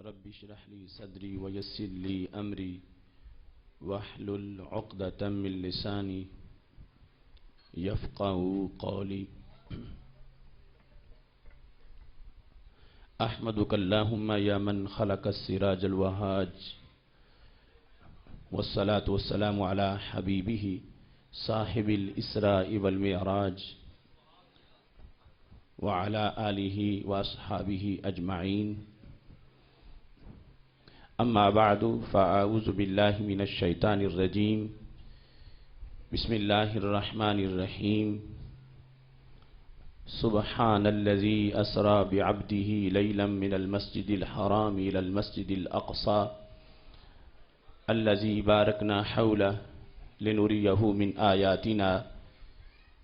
رب اشرح لي صدري ويسر لي أمري واحلل عقدة من لساني يفقهوا قولي. أحمدك اللهم يا من خلق السراج الوهاج، والصلاة والسلام على حبيبه صاحب الإسراء والمعراج وعلى آله وأصحابه أجمعين. أما بعد فأعوذ بالله من الشيطان الرجيم. بسم الله الرحمن الرحيم. سبحان الذي أسرى بعبده ليلا من المسجد الحرام إلى المسجد الأقصى الذي باركنا حوله لنريه من آياتنا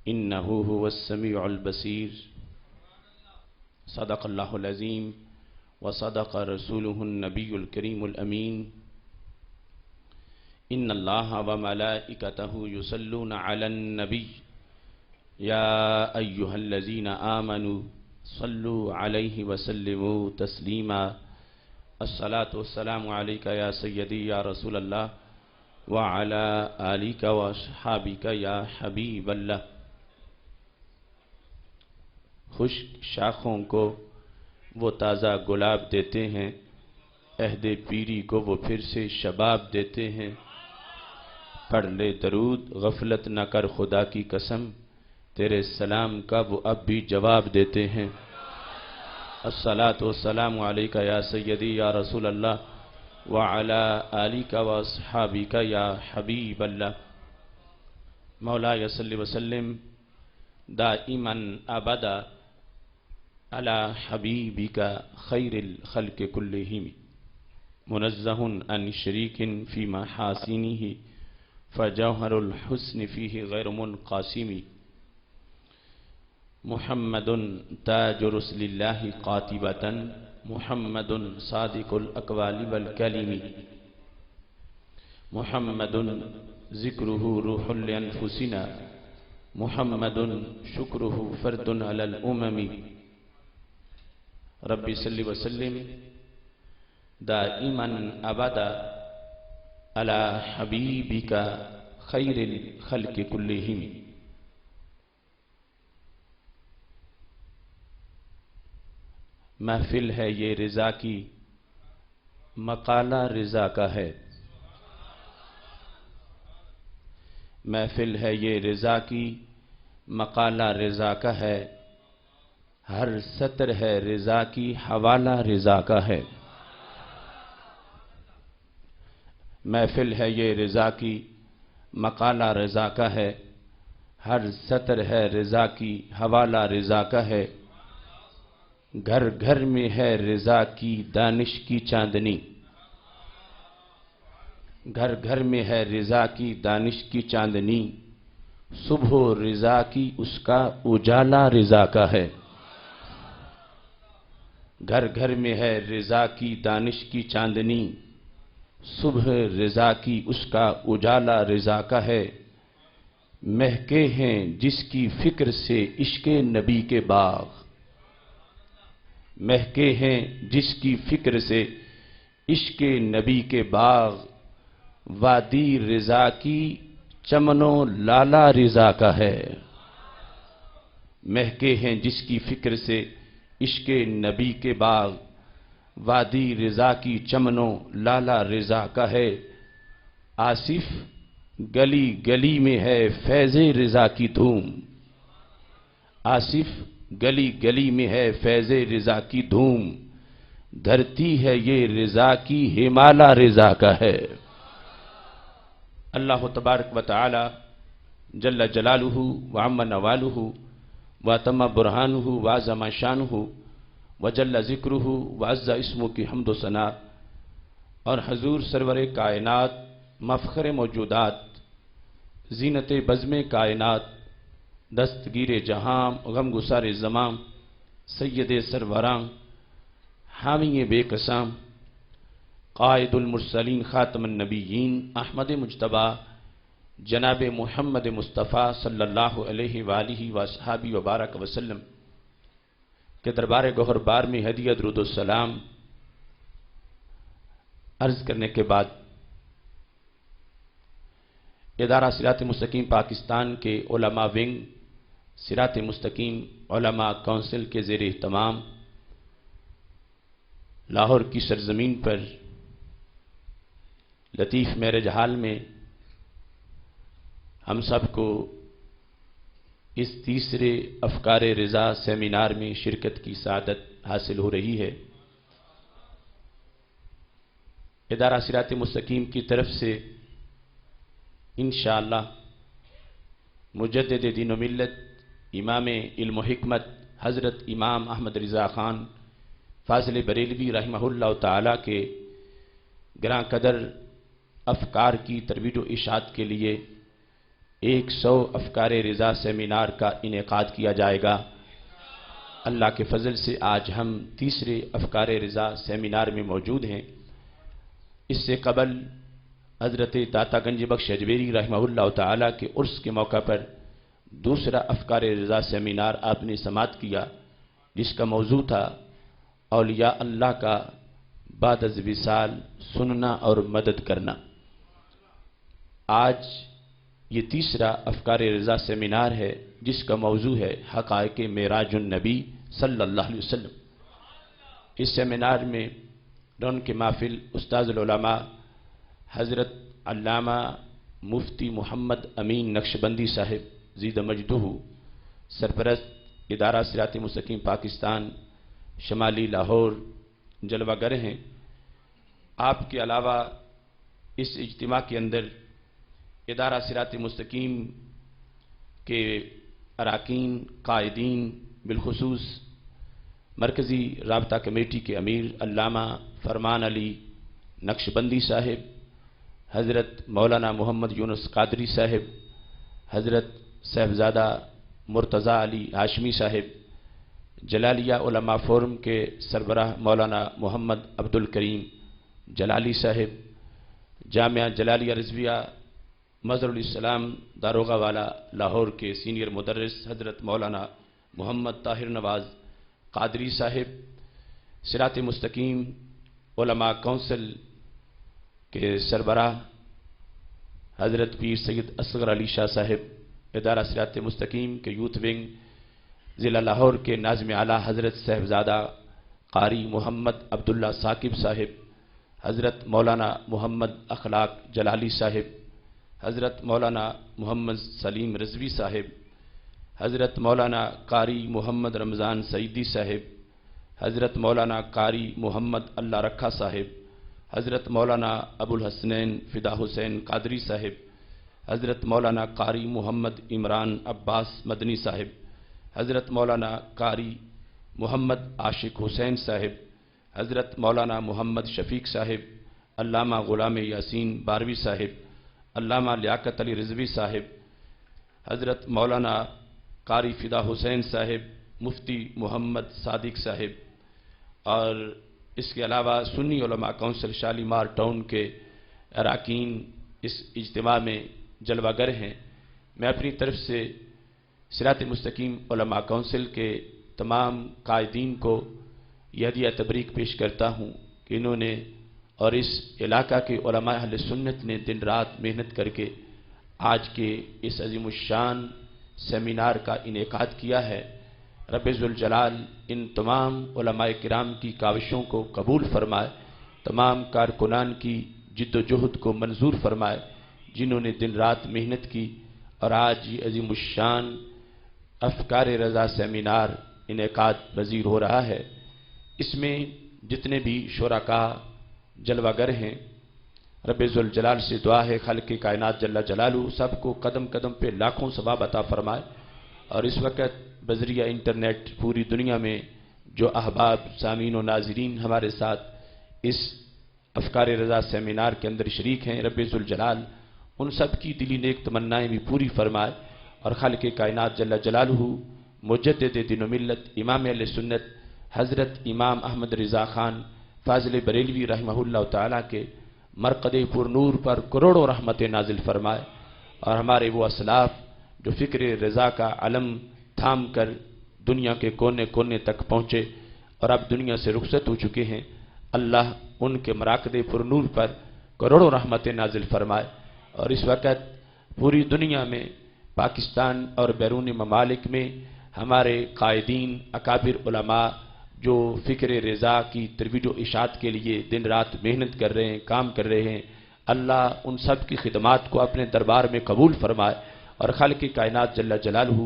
إنه هو السميع البصير. صدق الله العظيم وصدق رسوله النبي الكريم الأمين. إن الله وملائكته يصلون على النبي يا أيها الذين آمنوا صلوا عليه وسلموا تسليما. الصلاة والسلام عليك يا سيدي يا رسول الله وعلى آلك وأصحابك يا حبيب اللہ. خشک شاخوں کو وہ تازہ گلاب دیتے ہیں، عہد پیری کو وہ پھر سے شباب دیتے ہیں. پڑھ لے درود غفلت نہ کر خدا کی قسم، تیرے سلام کا وہ اب بھی جواب دیتے ہیں. الصلاۃ والسلام علیک یا سیدی یا رسول اللہ وعلی آلک واصحابک یا حبیب اللہ. مولاي صل وسلم دائما ابدا على حبيبك خير الخلق كلهم منزه عن شريك في محاسنه فجوهر الحسن فيه غير منقسم. محمد تاج رسل الله قاطبة، محمد صادق الأقوال والكلم، محمد ذكره روح لأنفسنا، محمد شكره فرد على الأمم. رب صل وسلم دائما ابدا على حبيبك خير الخلق كلهم. محفل ہے یہ رضا کی، مقالہ رضا کا ہے. محفل ہے یہ رضا کی، مقالہ رضا کا ہے. ہر سطر ہے رضا کی، حوالہ رضا کا ہے. محفل ہے یہ رضا کی، مقالہ رضا کا ہے. ہر سطر ہے رضا کی، حوالہ رضا کا ہے. گھر گھر میں ہے رضا کی دانش کی چاندنی، گھر گھر میں ہے رضا کی دانش کی چاندنی. صبح و رضا کی اس کا اجالا رضا کا ہے. گھر گھر میں ہے رضا کی دانش کی چاندنی، صبح رضا کی اس کا اجالا رضا کا ہے. مہکے ہیں جس کی فکر سے عشق نبی کے باغ، مہکے ہیں جس کی فکر سے عشق نبی کے باغ. وادی رضا کی چمن و لالا رضا کا ہے. مہکے ہیں جس کی فکر سے عشق نبی کے باغ، وادی رضا کی چمن و لالا رضا کا ہے. آصف گلی گلی میں ہے فیض رضا کی دھوم، آصف گلی گلی میں ہے فیض رضا کی دھوم. دھرتی ہے یہ رضا کی ہمالا رضا کا ہے. اللہ تبارک و تعالی جل جلالہ وعم نوالہ واتم برہانہ وعظم شانہ وجل ذکرہ وعز اسمہ کی حمد و ثنا. اور حضور سرور کائنات، مفخر موجودات، زینت بزم کائنات، دستگیر جہاں، غم گسار زمام، سید سروران، حامی بے قسام، قائد المرسلین، خاتم النبیین، احمد مجتبی جناب محمد مصطفیٰ صلی اللہ علیہ وآلہ وصحابہ وبارک وسلم کہ دربار گوہر بار میں ہدیہ درود السلام عرض کرنے کے بعد ادارہ صراط مستقیم پاکستان کے علماء ونگ صراط مستقیم علماء کونسل کے زیر اہتمام لاہور کی سرزمین پر لطیف میرج ہال میں ہم سب کو اس تیسرے افکار رضا سیمینار میں شرکت کی سعادت حاصل ہو رہی ہے۔ ادارہ صراط مستقیم کی طرف سے انشاءاللہ مجدد دین و ملت امام علم و حکمت حضرت امام احمد رضا خان فاضل بریلوی رحمہ اللہ تعالی کے گراں قدر افکار کی ترویج و اشاعت کے لیے 100 افکار رضا سیمینار کا انعقاد کیا جائے گا۔ اللہ کے فضل سے آج ہم تیسرے افکار رضا سیمینار میں موجود ہیں۔ اس سے قبل حضرت داتا گنج بخش اجمیری رحمہ اللہ تعالی کے عرس کے موقع پر دوسرا افکار رضا سیمینار آپ نے سماعت کیا، جس کا موضوع تھا اولیاء اللہ کا بعد از وصال سننا اور مدد کرنا۔ آج یہ تیسرا افکار رضا سیمینار ہے جس کا موضوع ہے حقائق معراج النبی صلی اللہ علیہ وسلم۔ اس سیمینار میں رون کے محفل استاذ العلماء حضرت علامہ مفتی محمد امین نقشبندی صاحب زید مجدہ سرپرست ادارہ صراط مستقیم پاکستان شمالی لاہور جلوہ گر ہیں۔ آپ کے علاوہ اس اجتماع کے اندر ادارہ صراط مستقیم کے اراکین قائدین بالخصوص مرکزی رابطہ کمیٹی کے امیر علامہ فرمان علی نقشبندی صاحب، حضرت مولانا محمد یونس قادری صاحب، حضرت صاحبزادہ مرتضیٰ علی ہاشمی صاحب، جلالیہ علماء فورم کے سربراہ مولانا محمد عبدالکریم جلالی صاحب، جامعہ جلالیہ رضویہ مظہر الاسلام داروغہ والا لاہور کے سینئر مدرس حضرت مولانا محمد طاہر نواز قادری صاحب، صراط مستقیم علماء کونسل کے سربراہ حضرت پیر سید اصغر علی شاہ صاحب، ادارہ صراط مستقیم کے یوتھ ونگ ضلع لاہور کے ناظم اعلیٰ حضرت صاحبزادہ قاری محمد عبداللہ ثاقب صاحب، حضرت مولانا محمد اخلاق جلالی صاحب، حضرت مولانا محمد سلیم رضوی صاحب، حضرت مولانا قاری محمد رمضان سعیدی صاحب، حضرت مولانا قاری محمد اللہ رکھا صاحب، حضرت مولانا ابو الحسنین فدا حسین قادری صاحب، حضرت مولانا قاری محمد عمران عباس مدنی صاحب، حضرت مولانا قاری محمد عاشق حسین صاحب، حضرت مولانا محمد شفیق صاحب، علامہ غلام یاسین باروی صاحب، علامہ لیاقت علی رضوی صاحب، حضرت مولانا قاری فدا حسین صاحب، مفتی محمد صادق صاحب، اور اس کے علاوہ سنی علماء کونسل شالیمار ٹاؤن کے اراکین اس اجتماع میں جلوہ گر ہیں۔ میں اپنی طرف سے صراط مستقیم علماء کونسل کے تمام قائدین کو یہ ہدیہ تبریک پیش کرتا ہوں کہ انہوں نے اور اس علاقہ کے علماء اہل سنت نے دن رات محنت کر کے آج کے اس عظیم الشان سیمینار کا انعقاد کیا ہے۔ رب ذوالجلال ان تمام علماء کرام کی کاوشوں کو قبول فرمائے، تمام کارکنان کی جد و جہد کو منظور فرمائے جنہوں نے دن رات محنت کی، اور آج یہ عظیم الشان افکار رضا سیمینار انعقاد پذیر ہو رہا ہے۔ اس میں جتنے بھی شرکاء جلوہ گر ہیں، رب ذوالجلال سے دعا ہے خالق کائنات جل جلالہ سب کو قدم قدم پہ لاکھوں ثواب عطا فرمائے، اور اس وقت بذریعہ انٹرنیٹ پوری دنیا میں جو احباب سامعین و ناظرین ہمارے ساتھ اس افکار رضا سیمینار کے اندر شریک ہیں، رب ذوالجلال ان سب کی دلی نیک تمنائیں بھی پوری فرمائے، اور خالق کائنات جل جلالہ مجدد دین و ملت امام اہل سنت حضرت امام احمد رضا خان فاضل بریلوی رحمہ اللہ تعالیٰ کے مرقد پر نور پر کروڑوں رحمت نازل فرمائے، اور ہمارے وہ اسلاف جو فکر رضا کا علم تھام کر دنیا کے کونے کونے تک پہنچے اور اب دنیا سے رخصت ہو چکے ہیں، اللہ ان کے مراکز پرنور پر کروڑوں رحمتیں نازل فرمائے، اور اس وقت پوری دنیا میں پاکستان اور بیرون ممالک میں ہمارے قائدین اکابر علماء جو فکر رضا کی ترویج و اشاعت کے لیے دن رات محنت کر رہے ہیں، کام کر رہے ہیں، اللہ ان سب کی خدمات کو اپنے دربار میں قبول فرمائے، اور خالق کائنات جل جلالہ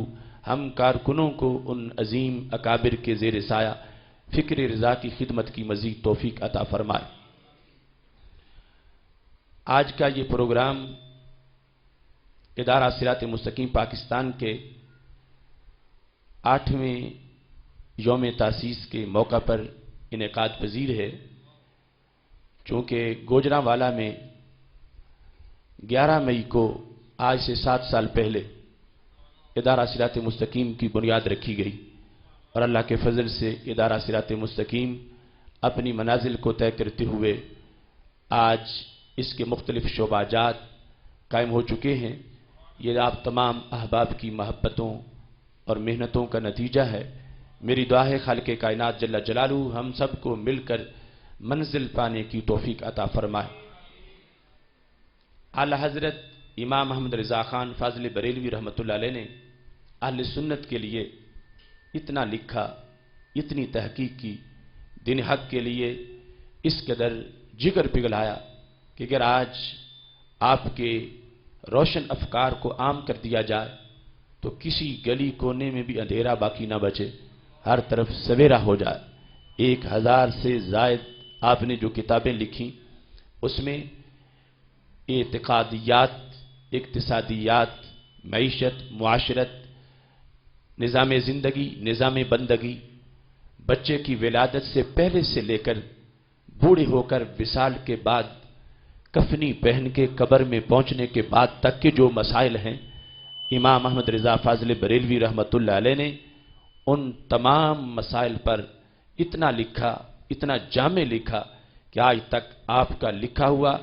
ہم کارکنوں کو ان عظیم اکابر کے زیر سایہ فکر رضا کی خدمت کی مزید توفیق عطا فرمائے۔ آج کا یہ پروگرام ادارہ صراط مستقیم پاکستان کے 8ویں یوم تاسیس کے موقع پر انعقاد پذیر ہے، چونکہ گوجرانوالہ میں 11 مئی کو آج سے 7 سال پہلے ادارہ صراط مستقیم کی بنیاد رکھی گئی، اور اللہ کے فضل سے ادارہ صراط مستقیم اپنی منازل کو طے کرتے ہوئے آج اس کے مختلف شعبہ جات قائم ہو چکے ہیں۔ یہ آپ تمام احباب کی محبتوں اور محنتوں کا نتیجہ ہے۔ میری دعا ہے خالق کائنات جل جلالہ ہم سب کو مل کر منزل پانے کی توفیق عطا فرمائے۔ اعلی حضرت امام محمد رضا خان فاضل بریلوی رحمۃ اللہ علیہ نے اہل سنت کے لیے اتنا لکھا، اتنی تحقیق کی، دین حق کے لیے اس قدر جگر پگھلایا کہ اگر آج آپ کے روشن افکار کو عام کر دیا جائے تو کسی گلی کونے میں بھی اندھیرا باقی نہ بچے، ہر طرف سویرا ہو جائے۔ 1000 سے زائد آپ نے جو کتابیں لکھی اس میں اعتقادیات، اقتصادیات، معیشت، معاشرت، نظام زندگی، نظام بندگی، بچے کی ولادت سے پہلے سے لے کر بوڑھے ہو کر وصال کے بعد کفنی پہن کے قبر میں پہنچنے کے بعد تک کے جو مسائل ہیں، امام احمد رضا فاضل بریلوی رحمۃ اللہ علیہ نے ان تمام مسائل پر اتنا لکھا، اتنا جامع لکھا کہ آج تک آپ کا لکھا ہوا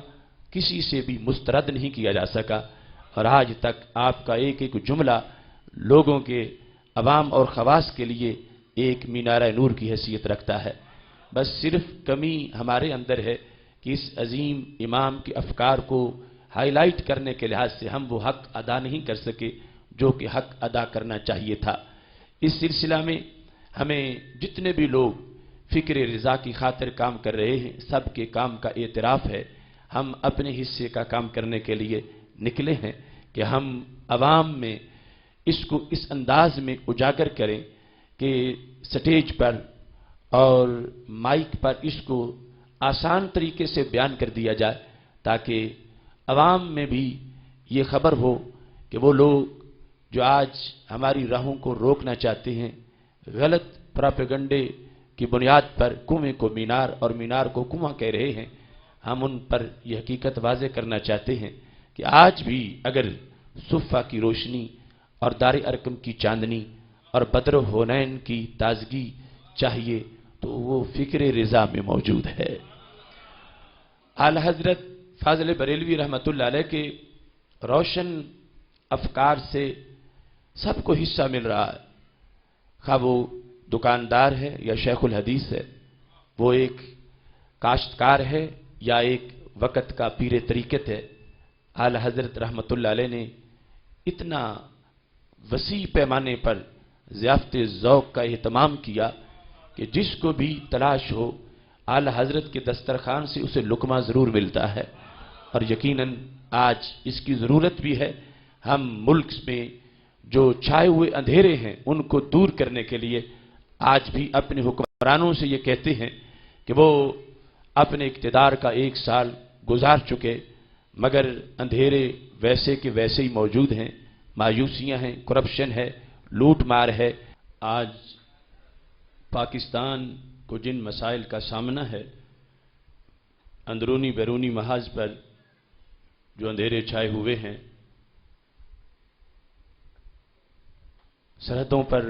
کسی سے بھی مسترد نہیں کیا جا سکا، اور آج تک آپ کا ایک ایک جملہ لوگوں کے، عوام اور خواص کے لیے ایک مینارہ نور کی حیثیت رکھتا ہے۔ بس صرف کمی ہمارے اندر ہے کہ اس عظیم امام کے افکار کو ہائی لائٹ کرنے کے لحاظ سے ہم وہ حق ادا نہیں کر سکے جو کہ حق ادا کرنا چاہیے تھا۔ اس سلسلہ میں ہمیں جتنے بھی لوگ فکر رضا کی خاطر کام کر رہے ہیں، سب کے کام کا اعتراف ہے، ہم اپنے حصے کا کام کرنے کے لیے نکلے ہیں کہ ہم عوام میں اس کو اس انداز میں اجاگر کریں کہ سٹیج پر اور مائک پر اس کو آسان طریقے سے بیان کر دیا جائے، تاکہ عوام میں بھی یہ خبر ہو کہ وہ لوگ جو آج ہماری راہوں کو روکنا چاہتے ہیں، غلط پراپیگنڈے کی بنیاد پر کنویں کو مینار اور مینار کو کنواں کہہ رہے ہیں، ہم ان پر یہ حقیقت واضح کرنا چاہتے ہیں کہ آج بھی اگر صفہ کی روشنی اور دار ارقم کی چاندنی اور بدر و حنین کی تازگی چاہیے تو وہ فکر رضا میں موجود ہے۔ اعلی حضرت فاضل بریلوی رحمۃ اللہ علیہ کے روشن افکار سے سب کو حصہ مل رہا ہے، خواہ وہ دکاندار ہے یا شیخ الحدیث ہے، وہ ایک کاشتکار ہے یا ایک وقت کا پیر طریقت ہے۔ اعلی حضرت رحمۃ اللہ علیہ نے اتنا وسیع پیمانے پر ضیافت ذوق کا اہتمام کیا کہ جس کو بھی تلاش ہو اعلی حضرت کے دسترخوان سے اسے لقمہ ضرور ملتا ہے، اور یقیناً آج اس کی ضرورت بھی ہے۔ ہم ملک میں جو چھائے ہوئے اندھیرے ہیں ان کو دور کرنے کے لیے آج بھی اپنے حکمرانوں سے یہ کہتے ہیں کہ وہ اپنے اقتدار کا 1 سال گزار چکے، مگر اندھیرے ویسے کے ویسے ہی موجود ہیں، مایوسیاں ہیں، کرپشن ہے، لوٹ مار ہے۔ آج پاکستان کو جن مسائل کا سامنا ہے، اندرونی بیرونی محاذ پر جو اندھیرے چھائے ہوئے ہیں، سرحدوں پر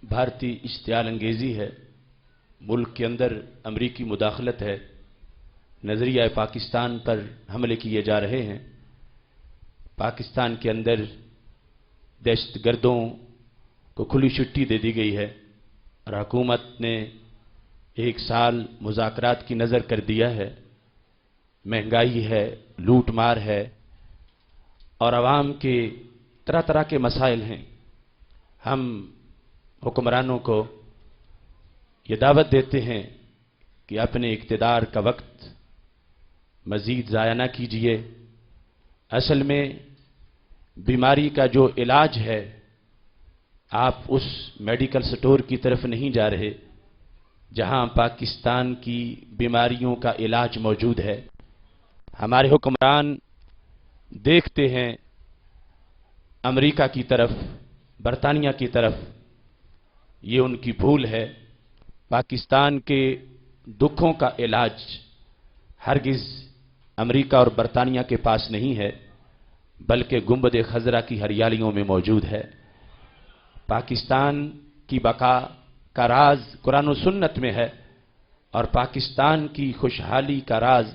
بھارتی اشتعال انگیزی ہے، ملک کے اندر امریکی مداخلت ہے، نظریہ پاکستان پر حملے کیے جا رہے ہیں، پاکستان کے اندر دہشت گردوں کو کھلی چھٹی دے دی گئی ہے، اور حکومت نے ایک سال مذاکرات کی نظر کر دیا ہے، مہنگائی ہے، لوٹ مار ہے اور عوام کے طرح طرح کے مسائل ہیں۔ ہم حکمرانوں کو یہ دعوت دیتے ہیں کہ اپنے اقتدار کا وقت مزید ضائع نہ کیجیے۔ اصل میں بیماری کا جو علاج ہے، آپ اس میڈیکل سٹور کی طرف نہیں جا رہے جہاں پاکستان کی بیماریوں کا علاج موجود ہے۔ ہمارے حکمران دیکھتے ہیں امریکہ کی طرف، برطانیہ کی طرف، یہ ان کی بھول ہے۔ پاکستان کے دکھوں کا علاج ہرگز امریکہ اور برطانیہ کے پاس نہیں ہے، بلکہ گنبد خضرا کی ہریالیوں میں موجود ہے۔ پاکستان کی بقا کا راز قرآن و سنت میں ہے، اور پاکستان کی خوشحالی کا راز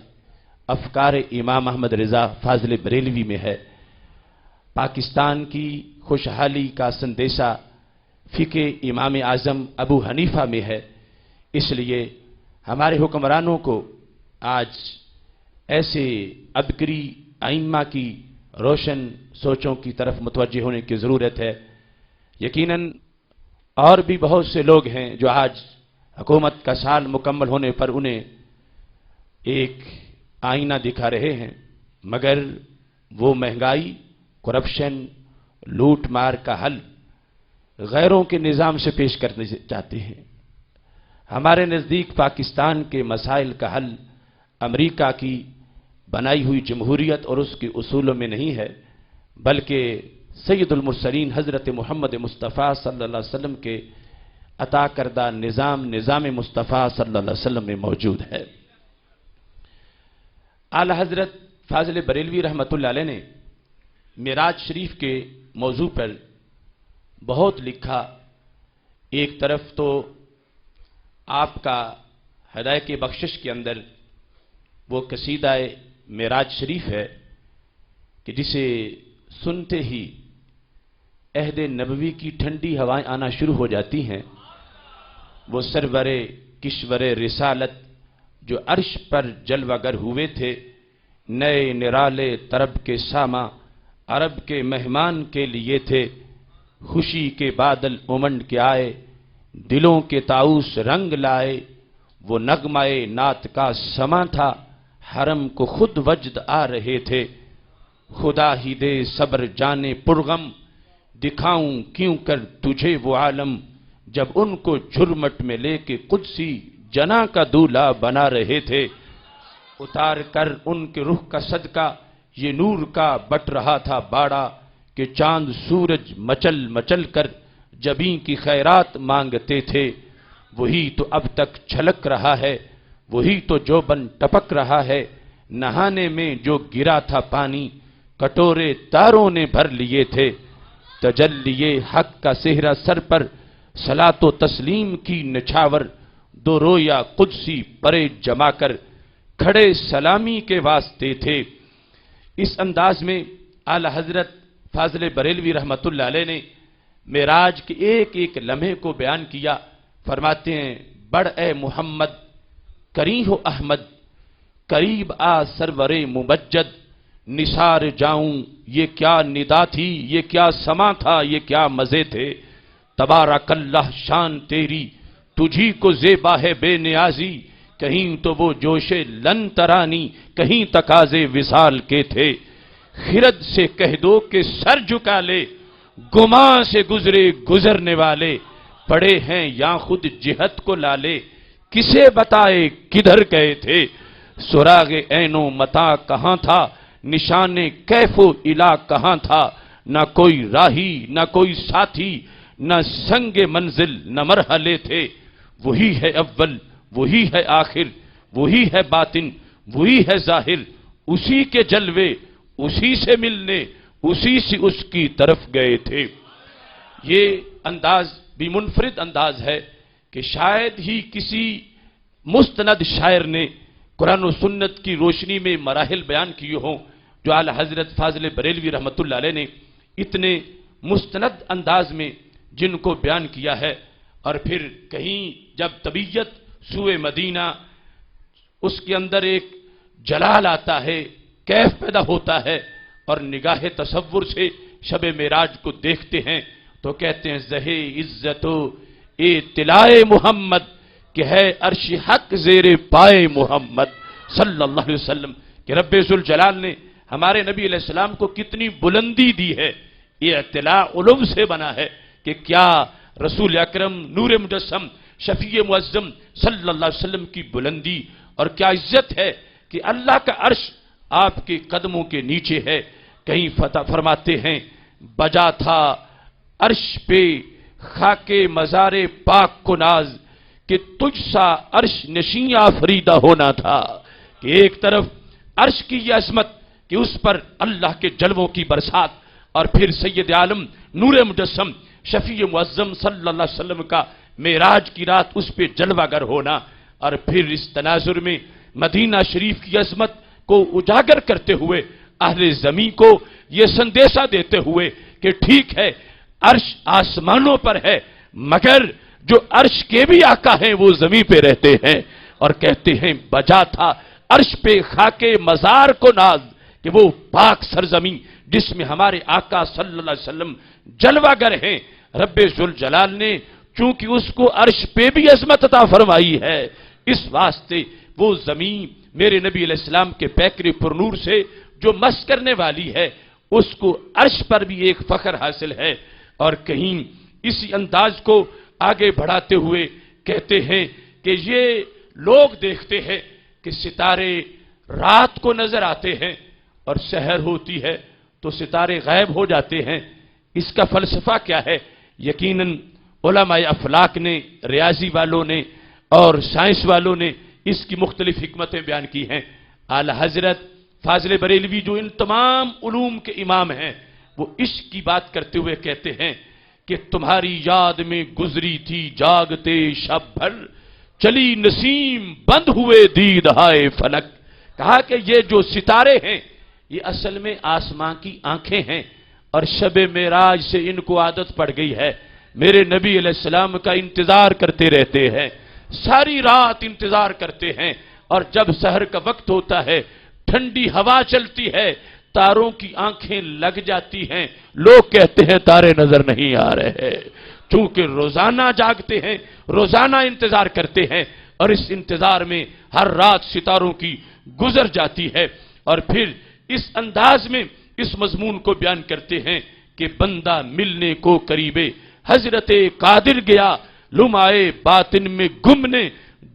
افکار امام احمد رضا فاضل بریلوی میں ہے۔ پاکستان کی خوشحالی کا سندیشہ فقہ امام اعظم ابو حنیفہ میں ہے۔ اس لیے ہمارے حکمرانوں کو آج ایسے عبقری ائمہ کی روشن سوچوں کی طرف متوجہ ہونے کی ضرورت ہے۔ یقیناً اور بھی بہت سے لوگ ہیں جو آج حکومت کا سال مکمل ہونے پر انہیں ایک آئینہ دکھا رہے ہیں، مگر وہ مہنگائی، کرپشن، لوٹ مار کا حل غیروں کے نظام سے پیش کرنے چاہتے ہیں۔ ہمارے نزدیک پاکستان کے مسائل کا حل امریکہ کی بنائی ہوئی جمہوریت اور اس کے اصولوں میں نہیں ہے، بلکہ سید المرسلین حضرت محمد مصطفیٰ صلی اللہ علیہ وسلم کے عطا کردہ نظام مصطفیٰ صلی اللہ علیہ وسلم میں موجود ہے۔ اعلی حضرت فاضل بریلوی رحمۃ اللہ علیہ نے معراج شریف کے موضوع پر بہت لکھا۔ ایک طرف تو آپ کا ہدایت بخشش کے اندر وہ قصیدہ معراج شریف ہے کہ جسے سنتے ہی عہد نبوی کی ٹھنڈی ہوائیں آنا شروع ہو جاتی ہیں۔ وہ سرور کشور رسالت جو عرش پر جلوہ گر ہوئے تھے، نئے نرالے طرب کے ساماں عرب کے مہمان کے لیے تھے، خوشی کے بادل امنڈ کے آئے، دلوں کے طاؤس رنگ لائے، وہ نغمہ نعت کا سما تھا، حرم کو خود وجد آ رہے تھے، خدا ہی دے صبر جانے پرغم، دکھاؤں کیوں کر تجھے وہ عالم، جب ان کو جھرمٹ میں لے کے قدسی جنا کا دولہا بنا رہے تھے، اتار کر ان کے رخ کا صدقہ یہ نور کا بٹ رہا تھا باڑا، کہ چاند سورج مچل مچل کر جبیں کی خیرات مانگتے تھے، وہی تو اب تک چھلک رہا ہے، وہی تو جوبن ٹپک رہا ہے، نہانے میں جو گرا تھا پانی کٹورے تاروں نے بھر لیے تھے، تجلی حق کا صحرا سر پر صلاۃ و تسلیم کی نچھاور، دو رویا قدسی پرے جما کر کھڑے سلامی کے واسطے تھے۔ اس انداز میں اعلی حضرت فاضل بریلوی رحمۃ اللہ علیہ نے معراج کے ایک ایک لمحے کو بیان کیا۔ فرماتے ہیں، بڑھ اے محمد کری ہو احمد، قریب آ سرور ممجد، نثار جاؤں یہ کیا ندا تھی، یہ کیا سما تھا، یہ کیا مزے تھے، تبارک اللہ شان تیری تجھی کو زیبا ہے بے نیازی، کہیں تو وہ جوش لن ترانی، کہیں تقاضے وصال کے تھے، خرد سے کہہ دو کہ سر جھکا لے، گماں سے گزرے گزرنے والے، پڑے ہیں یا خود جہت کو لالے، کسے بتائے کدھر گئے تھے، سراغ عین و متا کہاں تھا، نشان کیف و الا کہاں تھا، نہ کوئی راہی نہ کوئی ساتھی، نہ سنگ منزل نہ مرحلے تھے، وہی ہے اول وہی ہے آخر، وہی ہے باطن وہی ہے ظاہر، اسی کے جلوے اسی سے ملنے اسی سے اس کی طرف گئے تھے۔ یہ انداز بھی منفرد انداز ہے کہ شاید ہی کسی مستند شاعر نے قرآن و سنت کی روشنی میں مراحل بیان کیے ہوں جو اعلی حضرت فاضل بریلوی رحمۃ اللہ علیہ نے اتنے مستند انداز میں جن کو بیان کیا ہے۔ اور پھر کہیں جب طبیعت سوئے مدینہ اس کے اندر ایک جلال آتا ہے، کیف پیدا ہوتا ہے، اور نگاہ تصور سے شب معراج کو دیکھتے ہیں تو کہتے ہیں زہے عزت و اطلاع محمد کہ ہے عرش حق زیر پائے محمد صلی اللہ علیہ وسلم، کہ رب ذوالجلال نے ہمارے نبی علیہ السلام کو کتنی بلندی دی ہے۔ یہ اطلاع علوم سے بنا ہے کہ کیا رسول اکرم نور مجسم شفیع معظم صلی اللہ علیہ وسلم کی بلندی اور کیا عزت ہے کہ اللہ کا عرش آپ کے قدموں کے نیچے ہے۔ کہیں فتح فرماتے ہیں بجا تھا عرش پہ خاک مزار پاک کو ناز کہ تجھ سا عرش نشین آفریدہ ہونا تھا، کہ ایک طرف عرش کی یہ عظمت کہ اس پر اللہ کے جلووں کی برسات، اور پھر سید عالم نور مجسم شفیع معظم صلی اللہ علیہ وسلم کا معراج کی رات اس پہ جلوہ گر ہونا، اور پھر اس تناظر میں مدینہ شریف کی عظمت کو اجاگر کرتے ہوئے اہل زمین کو یہ سندیشہ دیتے ہوئے کہ ٹھیک ہے عرش آسمانوں پر ہے مگر جو عرش کے بھی آقا ہیں وہ زمین پہ رہتے ہیں، اور کہتے ہیں بجا تھا عرش پہ خاک مزار کو ناز کہ وہ پاک سرزمین جس میں ہمارے آقا صلی اللہ علیہ وسلم جلوہ گر ہیں، رب ذوالجلال نے چونکہ اس کو عرش پہ بھی عظمت عطا فرمائی ہے، اس واسطے وہ زمین میرے نبی علیہ السلام کے پیکر پرنور سے جو مس کرنے والی ہے اس کو عرش پر بھی ایک فخر حاصل ہے۔ اور کہیں اسی انداز کو آگے بڑھاتے ہوئے کہتے ہیں کہ یہ لوگ دیکھتے ہیں کہ ستارے رات کو نظر آتے ہیں اور سحر ہوتی ہے تو ستارے غائب ہو جاتے ہیں، اس کا فلسفہ کیا ہے؟ یقیناً علماء افلاک نے، ریاضی والوں نے اور سائنس والوں نے اس کی مختلف حکمتیں بیان کی ہیں۔ اعلی حضرت فاضل بریلوی جو ان تمام علوم کے امام ہیں وہ عشق کی بات کرتے ہوئے کہتے ہیں کہ تمہاری یاد میں گزری تھی جاگتے شب بھر، چلی نسیم بند ہوئے دید ہائے فلک۔ کہا کہ یہ جو ستارے ہیں یہ اصل میں آسمان کی آنکھیں ہیں، اور شب معراج سے ان کو عادت پڑ گئی ہے، میرے نبی علیہ السلام کا انتظار کرتے رہتے ہیں، ساری رات انتظار کرتے ہیں، اور جب سحر کا وقت ہوتا ہے ٹھنڈی ہوا چلتی ہے، تاروں کی آنکھیں لگ جاتی ہیں، لوگ کہتے ہیں تارے نظر نہیں آ رہے، چونکہ روزانہ جاگتے ہیں، روزانہ انتظار کرتے ہیں، اور اس انتظار میں ہر رات ستاروں کی گزر جاتی ہے۔ اور پھر اس انداز میں اس مضمون کو بیان کرتے ہیں کہ بندہ ملنے کو قریبے حضرت قادر گیا، لمائے باطن میں گمنے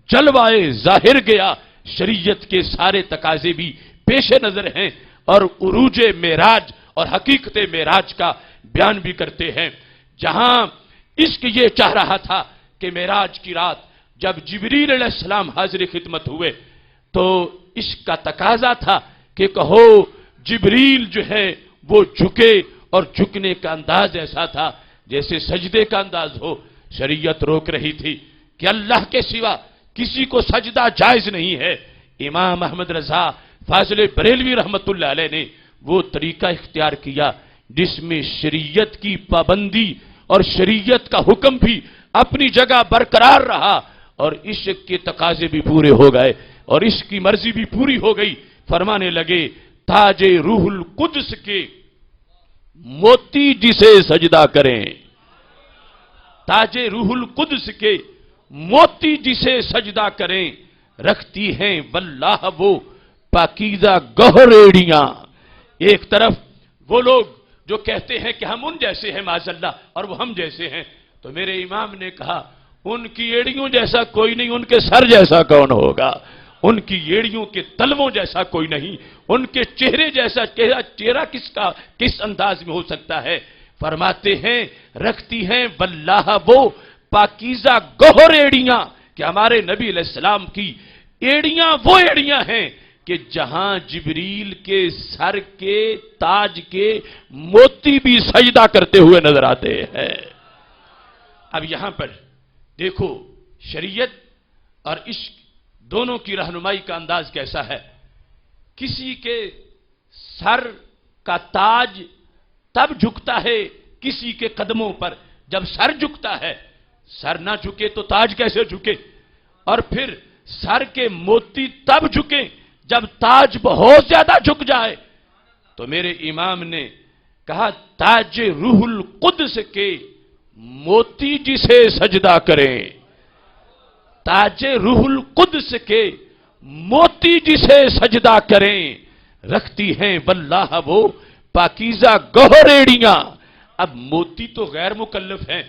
جلوائے ظاہر گیا، شریعت کے سارے تقاضے بھی پیش نظر ہیں، اور عروج معراج اور حقیقت معراج کا بیان بھی کرتے ہیں۔ جہاں عشق یہ چاہ رہا تھا کہ معراج کی رات جب جبریل علیہ السلام حاضر خدمت ہوئے تو عشق کا تقاضا تھا کہ کہو جبریل جو ہے وہ جھکے، اور جھکنے کا انداز ایسا تھا جیسے سجدے کا انداز ہو۔ شریعت روک رہی تھی کہ اللہ کے سوا کسی کو سجدہ جائز نہیں ہے۔ امام احمد رضا فاضل بریلوی رحمت اللہ علیہ نے وہ طریقہ اختیار کیا جس میں شریعت کی پابندی اور شریعت کا حکم بھی اپنی جگہ برقرار رہا، اور عشق کے تقاضے بھی پورے ہو گئے اور عشق کی مرضی بھی پوری ہو گئی۔ فرمانے لگے تاج روح القدس کے موتی جسے سجدہ کریں، تاج روح القدس کے موتی جسے سجدہ کریں، رکھتی ہیں واللہ وہ پاکیزہ گہر ایڑیاں۔ ایک طرف وہ لوگ جو کہتے ہیں کہ ہم ان جیسے ہیں معاذ اللہ اور وہ ہم جیسے ہیں، تو میرے امام نے کہا ان کی ایڑیوں جیسا کوئی نہیں، ان کے سر جیسا کون ہوگا؟ ان کی ایڑیوں کے تلووں جیسا کوئی نہیں، ان کے چہرے جیسا چہرہ کس انداز میں ہو سکتا ہے؟ فرماتے ہیں رکھتی ہیں واللہ وہ پاکیزہ گہر ایڑیاں، کہ ہمارے نبی علیہ السلام کی ایڑیاں وہ ایڑیاں ہیں کہ جہاں جبریل کے سر کے تاج کے موتی بھی سجدہ کرتے ہوئے نظر آتے ہیں۔ اب یہاں پر دیکھو شریعت اور عشق دونوں کی رہنمائی کا انداز کیسا ہے۔ کسی کے سر کا تاج تب جھکتا ہے کسی کے قدموں پر جب سر جھکتا ہے، سر نہ جھکے تو تاج کیسے جھکے؟ اور پھر سر کے موتی تب جھکیں جب تاج بہت زیادہ جھک جائے. تو میرے امام نے کہا تاج روح القدس کے موتی جسے سجدہ کریں، تاج روح القدس کے موتی جسے سجدہ کریں، رکھتی ہیں واللہ وہ پاکیزہ گوہر ایڑیاں. اب موتی تو غیر مکلف ہیں،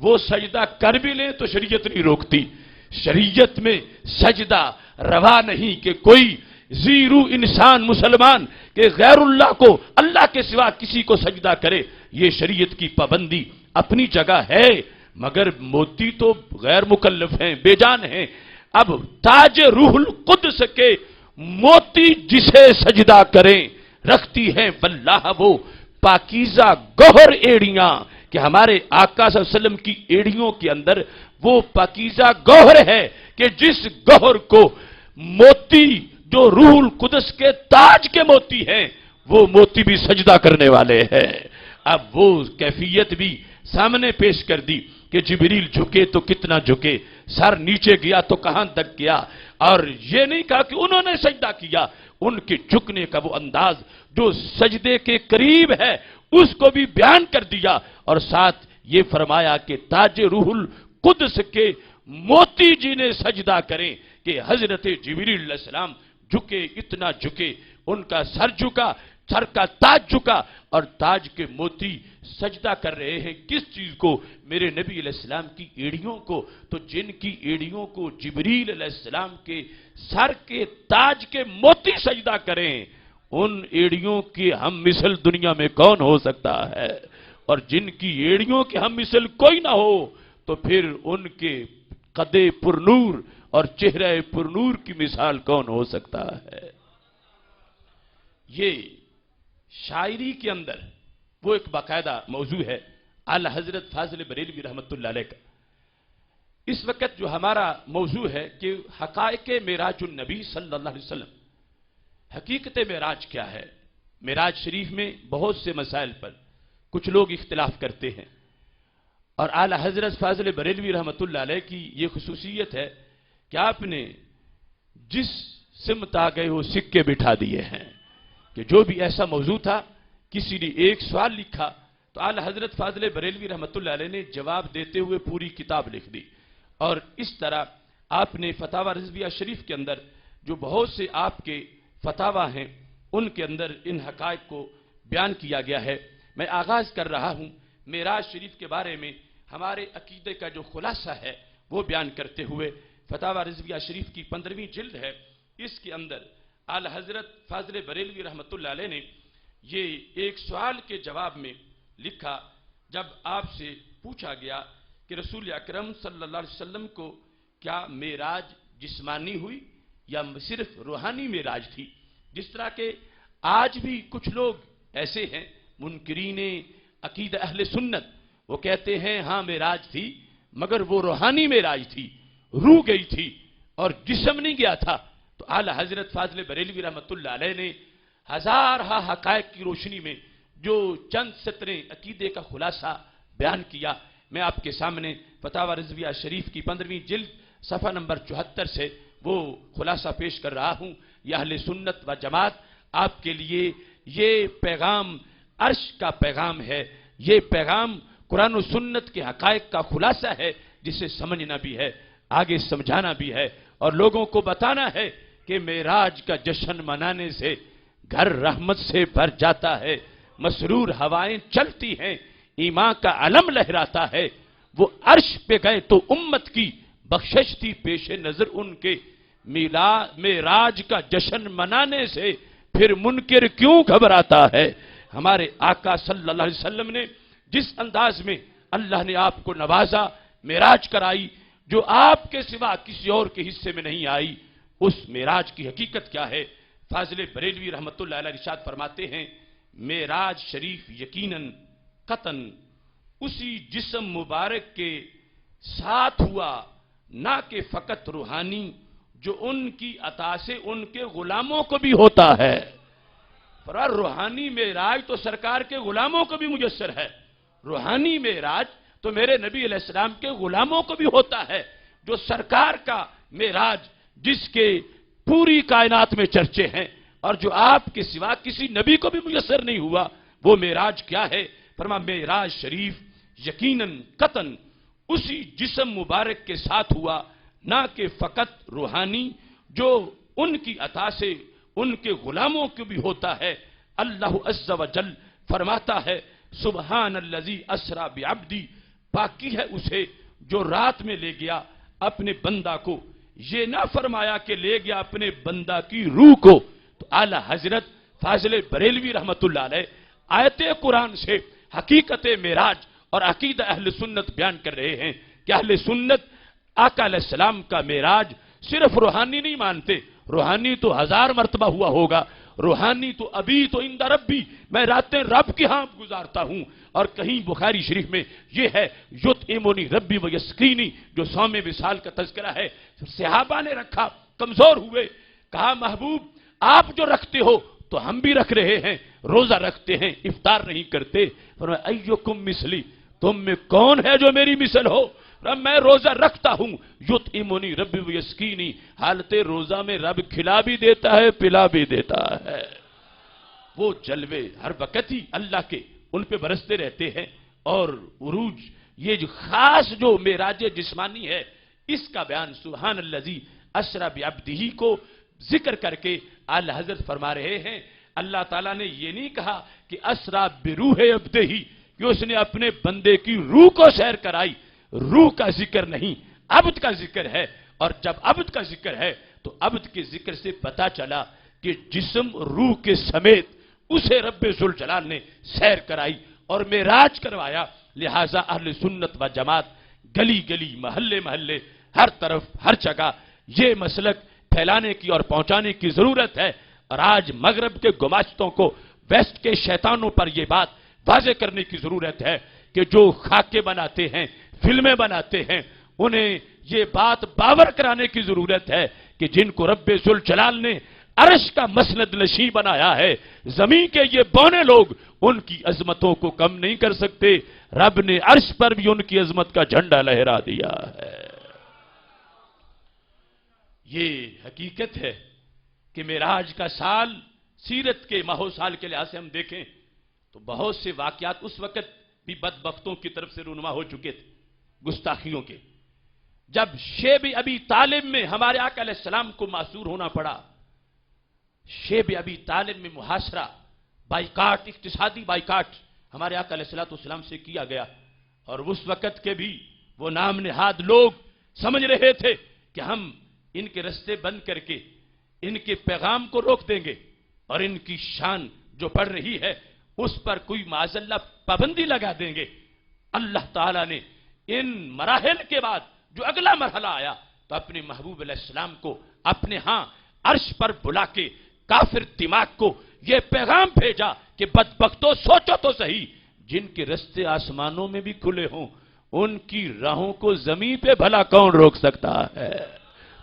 وہ سجدہ کر بھی لیں تو شریعت نہیں روکتی. شریعت میں سجدہ روا نہیں کہ کوئی زیرو انسان مسلمان کہ غیر اللہ کو اللہ کے سوا کسی کو سجدہ کرے. یہ شریعت کی پابندی اپنی جگہ ہے، مگر موتی تو غیر مکلف ہیں، بے جان ہیں. اب تاج روح القدس کے موتی جسے سجدہ کریں، رکھتی ہیں واللہ وہ پاکیزہ گوہر ایڑیاں. کہ ہمارے آقا صلی اللہ علیہ وسلم کی ایڑیوں کے اندر وہ پاکیزہ گوہر ہے کہ جس گوہر کو موتی جو روح القدس کے تاج کے موتی ہیں وہ موتی بھی سجدہ کرنے والے ہیں. اب وہ کیفیت بھی سامنے پیش کر دی کہ جبریل جھکے تو کتنا جھکے، سر نیچے گیا تو کہاں تک گیا. اور یہ نہیں کہا کہ انہوں نے سجدہ کیا، ان کے جھکنے کا وہ انداز جو سجدے کے قریب ہے اس کو بھی بیان کر دیا. اور ساتھ یہ فرمایا کہ تاج روح القدس کے موتی جی نے سجدہ کریں کہ حضرت جبریل علیہ السلام جھکے، اتنا جھکے، ان کا سر جھکا، سر کا تاج جھکا اور تاج کے موتی سجدہ کر رہے ہیں. کس چیز کو؟ میرے نبی علیہ السلام کی ایڑیوں کو. تو جن کی ایڑیوں کو جبریل علیہ السلام کے سر کے تاج کے موتی سجدہ کریں، ان ایڑیوں کی ہم مثل دنیا میں کون ہو سکتا ہے؟ اور جن کی ایڑیوں کی ہم مثل کوئی نہ ہو تو پھر ان کے قد پرنور اور چہرہ پرنور کی مثال کون ہو سکتا ہے؟ یہ شاعری کے اندر وہ ایک باقاعدہ موضوع ہے اعلی حضرت فاضل بریلوی رحمت اللہ علیہ کا. اس وقت جو ہمارا موضوع ہے کہ حقائق معراج النبی صلی اللہ علیہ وسلم، حقیقت معراج کیا ہے؟ معراج شریف میں بہت سے مسائل پر کچھ لوگ اختلاف کرتے ہیں، اور اعلی حضرت فاضل بریلوی رحمت اللہ علیہ کی یہ خصوصیت ہے کہ آپ نے جس سمت آ گئے وہ سکے بٹھا دیے ہیں. کہ جو بھی ایسا موضوع تھا، کسی نے ایک سوال لکھا تو اعلی حضرت فاضل بریلوی رحمت اللہ علیہ نے جواب دیتے ہوئے پوری کتاب لکھ دی. اور اس طرح آپ نے فتاوی رضویہ شریف کے اندر جو بہت سے آپ کے فتاوی ہیں ان کے اندر ان حقائق کو بیان کیا گیا ہے. میں آغاز کر رہا ہوں معراج شریف کے بارے میں ہمارے عقیدے کا جو خلاصہ ہے وہ بیان کرتے ہوئے. فتاوی رضویہ شریف کی 15ویں جلد ہے، اس کے اندر اعلی حضرت فاضل بریلوی رحمت اللہ علیہ نے یہ ایک سوال کے جواب میں لکھا. جب آپ سے پوچھا گیا کہ رسول اکرم صلی اللہ علیہ وسلم کو کیا معراج جسمانی ہوئی یا صرف روحانی معراج تھی؟ جس طرح کہ آج بھی کچھ لوگ ایسے ہیں منکرین عقیدہ اہل سنت، وہ کہتے ہیں ہاں معراج تھی مگر وہ روحانی معراج تھی، روح گئی تھی اور جسم نہیں گیا تھا. تو اعلی حضرت فاضل بریلوی رحمت اللہ علیہ نے ہزارہ حقائق کی روشنی میں جو چند سطریں عقیدے کا خلاصہ بیان کیا، میں آپ کے سامنے فتاوی رضویہ شریف کی 15ویں جلد صفحہ نمبر 74 سے وہ خلاصہ پیش کر رہا ہوں. یہ اہل سنت و جماعت آپ کے لیے یہ پیغام عرش کا پیغام ہے، یہ پیغام قرآن و سنت کے حقائق کا خلاصہ ہے جسے سمجھنا بھی ہے، آگے سمجھانا بھی ہے اور لوگوں کو بتانا ہے کہ معراج کا جشن منانے سے گھر رحمت سے بھر جاتا ہے، مسرور ہوائیں چلتی ہیں، ایمان کا علم لہراتا ہے. وہ عرش پہ گئے تو امت کی بخشش تھی پیش نظر ان کے، معراج کا جشن منانے سے پھر منکر کیوں گھبراتا ہے؟ ہمارے آقا صلی اللہ علیہ وسلم نے جس انداز میں اللہ نے آپ کو نوازا، معراج کرائی جو آپ کے سوا کسی اور کے حصے میں نہیں آئی، اس معراج کی حقیقت کیا ہے؟ فاضل بریلوی رحمت اللہ علیہ ارشاد فرماتے ہیں معراج شریف یقیناً قطعاً اسی جسم مبارک کے ساتھ ہوا، نہ کہ فقط روحانی جو ان کی عطا سے ان کے غلاموں کو بھی ہوتا ہے. پر روحانی معراج تو سرکار کے غلاموں کو بھی میسر ہے، روحانی معراج تو میرے نبی علیہ السلام کے غلاموں کو بھی ہوتا ہے. جو سرکار کا معراج جس کے پوری کائنات میں چرچے ہیں اور جو آپ کے سوا کسی نبی کو بھی میسر نہیں ہوا، وہ معراج کیا ہے؟ فرمایا معراج شریف یقیناً قطعاً اسی جسم مبارک کے ساتھ ہوا، نہ کہ فقط روحانی جو ان کی عطا سے ان کے غلاموں کو بھی ہوتا ہے۔ اللہ عز و جل فرماتا ہے سبحان الذی اسری بعبدی، پاکی ہے اسے جو رات میں لے گیا اپنے بندہ کو۔ یہ نہ فرمایا کہ لے گیا اپنے بندہ کی روح کو۔ تو اعلی حضرت فاضل بریلوی رحمت اللہ علیہ آیت قرآن سے حقیقت معراج اور عقیدہ اہل سنت بیان کر رہے ہیں کہ اہل سنت آقا علیہ السلام کا معراج صرف روحانی نہیں مانتے، روحانی تو 1000 مرتبہ ہوا ہوگا، روحانی تو ابھی تو عند ربی، میں راتیں رب کی ہاں گزارتا ہوں، اور کہیں بخاری شریف میں یہ ہے یطعمنی ربی و یسقینی، جو 100 وصال کا تذکرہ ہے۔ صحابہ نے رکھا، کمزور ہوئے، کہا محبوب آپ جو رکھتے ہو تو ہم بھی رکھ رہے ہیں، روزہ رکھتے ہیں، افطار نہیں کرتے۔ فرمایا ایکم مثلی، تم میں کون ہے جو میری مثل ہو؟ میں روزہ رکھتا ہوں، یطعمنی ربی و یسقینی، حالت روزہ میں رب کھلا بھی دیتا ہے پلا بھی دیتا ہے۔ وہ جلوے ہر وقت ہی اللہ کے ان پہ برستے رہتے ہیں، اور عروج یہ جو خاص جو معراج جسمانی ہے اس کا بیان سبحان الذی اسری بعبدہ کو ذکر کر کے اعلی حضرت فرما رہے ہیں اللہ تعالیٰ نے یہ نہیں کہا کہ اسری بروح عبدہ، کہ اس نے اپنے بندے کی روح کو سیر کرائی، روح کا ذکر نہیں عبد کا ذکر ہے، اور جب عبد کا ذکر ہے تو عبد کے ذکر سے پتا چلا کہ جسم روح کے سمیت اسے رب ذوالجلال نے سیر کرائی اور معراج کروایا۔ لہٰذا اہل سنت و جماعت گلی گلی محلے محلے ہر طرف ہر جگہ یہ مسلک پھیلانے کی اور پہنچانے کی ضرورت ہے، اور آج مغرب کے گماشتوں کو، ویسٹ کے شیطانوں پر یہ بات واضح کرنے کی ضرورت ہے کہ جو خاکے بناتے ہیں، فلمیں بناتے ہیں، انہیں یہ بات باور کرانے کی ضرورت ہے کہ جن کو رب ذوالجلال نے عرش کا مسند نشیں بنایا ہے، زمین کے یہ بونے لوگ ان کی عظمتوں کو کم نہیں کر سکتے، رب نے عرش پر بھی ان کی عظمت کا جھنڈا لہرا دیا ہے۔ یہ حقیقت ہے کہ معراج کا سال سیرت کے ماہ و سال کے لحاظ سے ہم دیکھیں تو بہت سے واقعات اس وقت بھی بدبختوں کی طرف سے رونما ہو چکے تھے، گستاخیوں کے۔ جب شیب ابی طالب میں ہمارے آقا علیہ السلام کو معصور ہونا پڑا، شیب ابی طالب میں محاصرہ، بائیکاٹ، اقتصادی بائیکاٹ ہمارے آقا علیہ السلام سے کیا گیا، اور اس وقت کے بھی وہ نام نہاد لوگ سمجھ رہے تھے کہ ہم ان کے رستے بند کر کے ان کے پیغام کو روک دیں گے، اور ان کی شان جو بڑھ رہی ہے اس پر کوئی معاذ اللہ پابندی لگا دیں گے۔ اللہ تعالیٰ نے ان مراحل کے بعد جو اگلا مرحلہ آیا تو اپنے محبوب علیہ السلام کو اپنے ہاں عرش پر بلا کے کافر دماغ کو یہ پیغام بھیجا کہ بدبختوں سوچو تو صحیح، جن کے رستے آسمانوں میں بھی کھلے ہوں ان کی راہوں کو زمین پہ بھلا کون روک سکتا ہے؟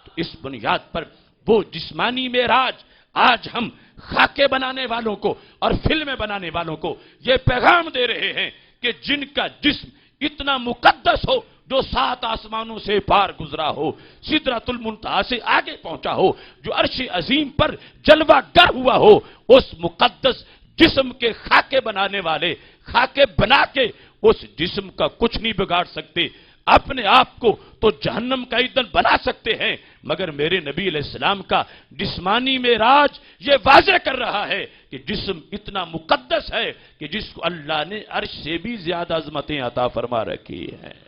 تو اس بنیاد پر وہ جسمانی معراج آج ہم خاکے بنانے والوں کو اور فلمیں بنانے والوں کو یہ پیغام دے رہے ہیں کہ جن کا جسم اتنا مقدس ہو، جو 7 آسمانوں سے پار گزرا ہو، سدرۃ المنتہا سے آگے پہنچا ہو، جو عرش عظیم پر جلوہ گر ہوا ہو، اس مقدس جسم کے خاکے بنانے والے خاکے بنا کے اس جسم کا کچھ نہیں بگاڑ سکتے۔ اپنے آپ کو تو جہنم کا ایندھن بنا سکتے ہیں، مگر میرے نبی علیہ السلام کا جسمانی معراج یہ واضح کر رہا ہے کہ جسم اتنا مقدس ہے کہ جس کو اللہ نے عرش سے بھی زیادہ عظمتیں عطا فرما رکھی ہیں۔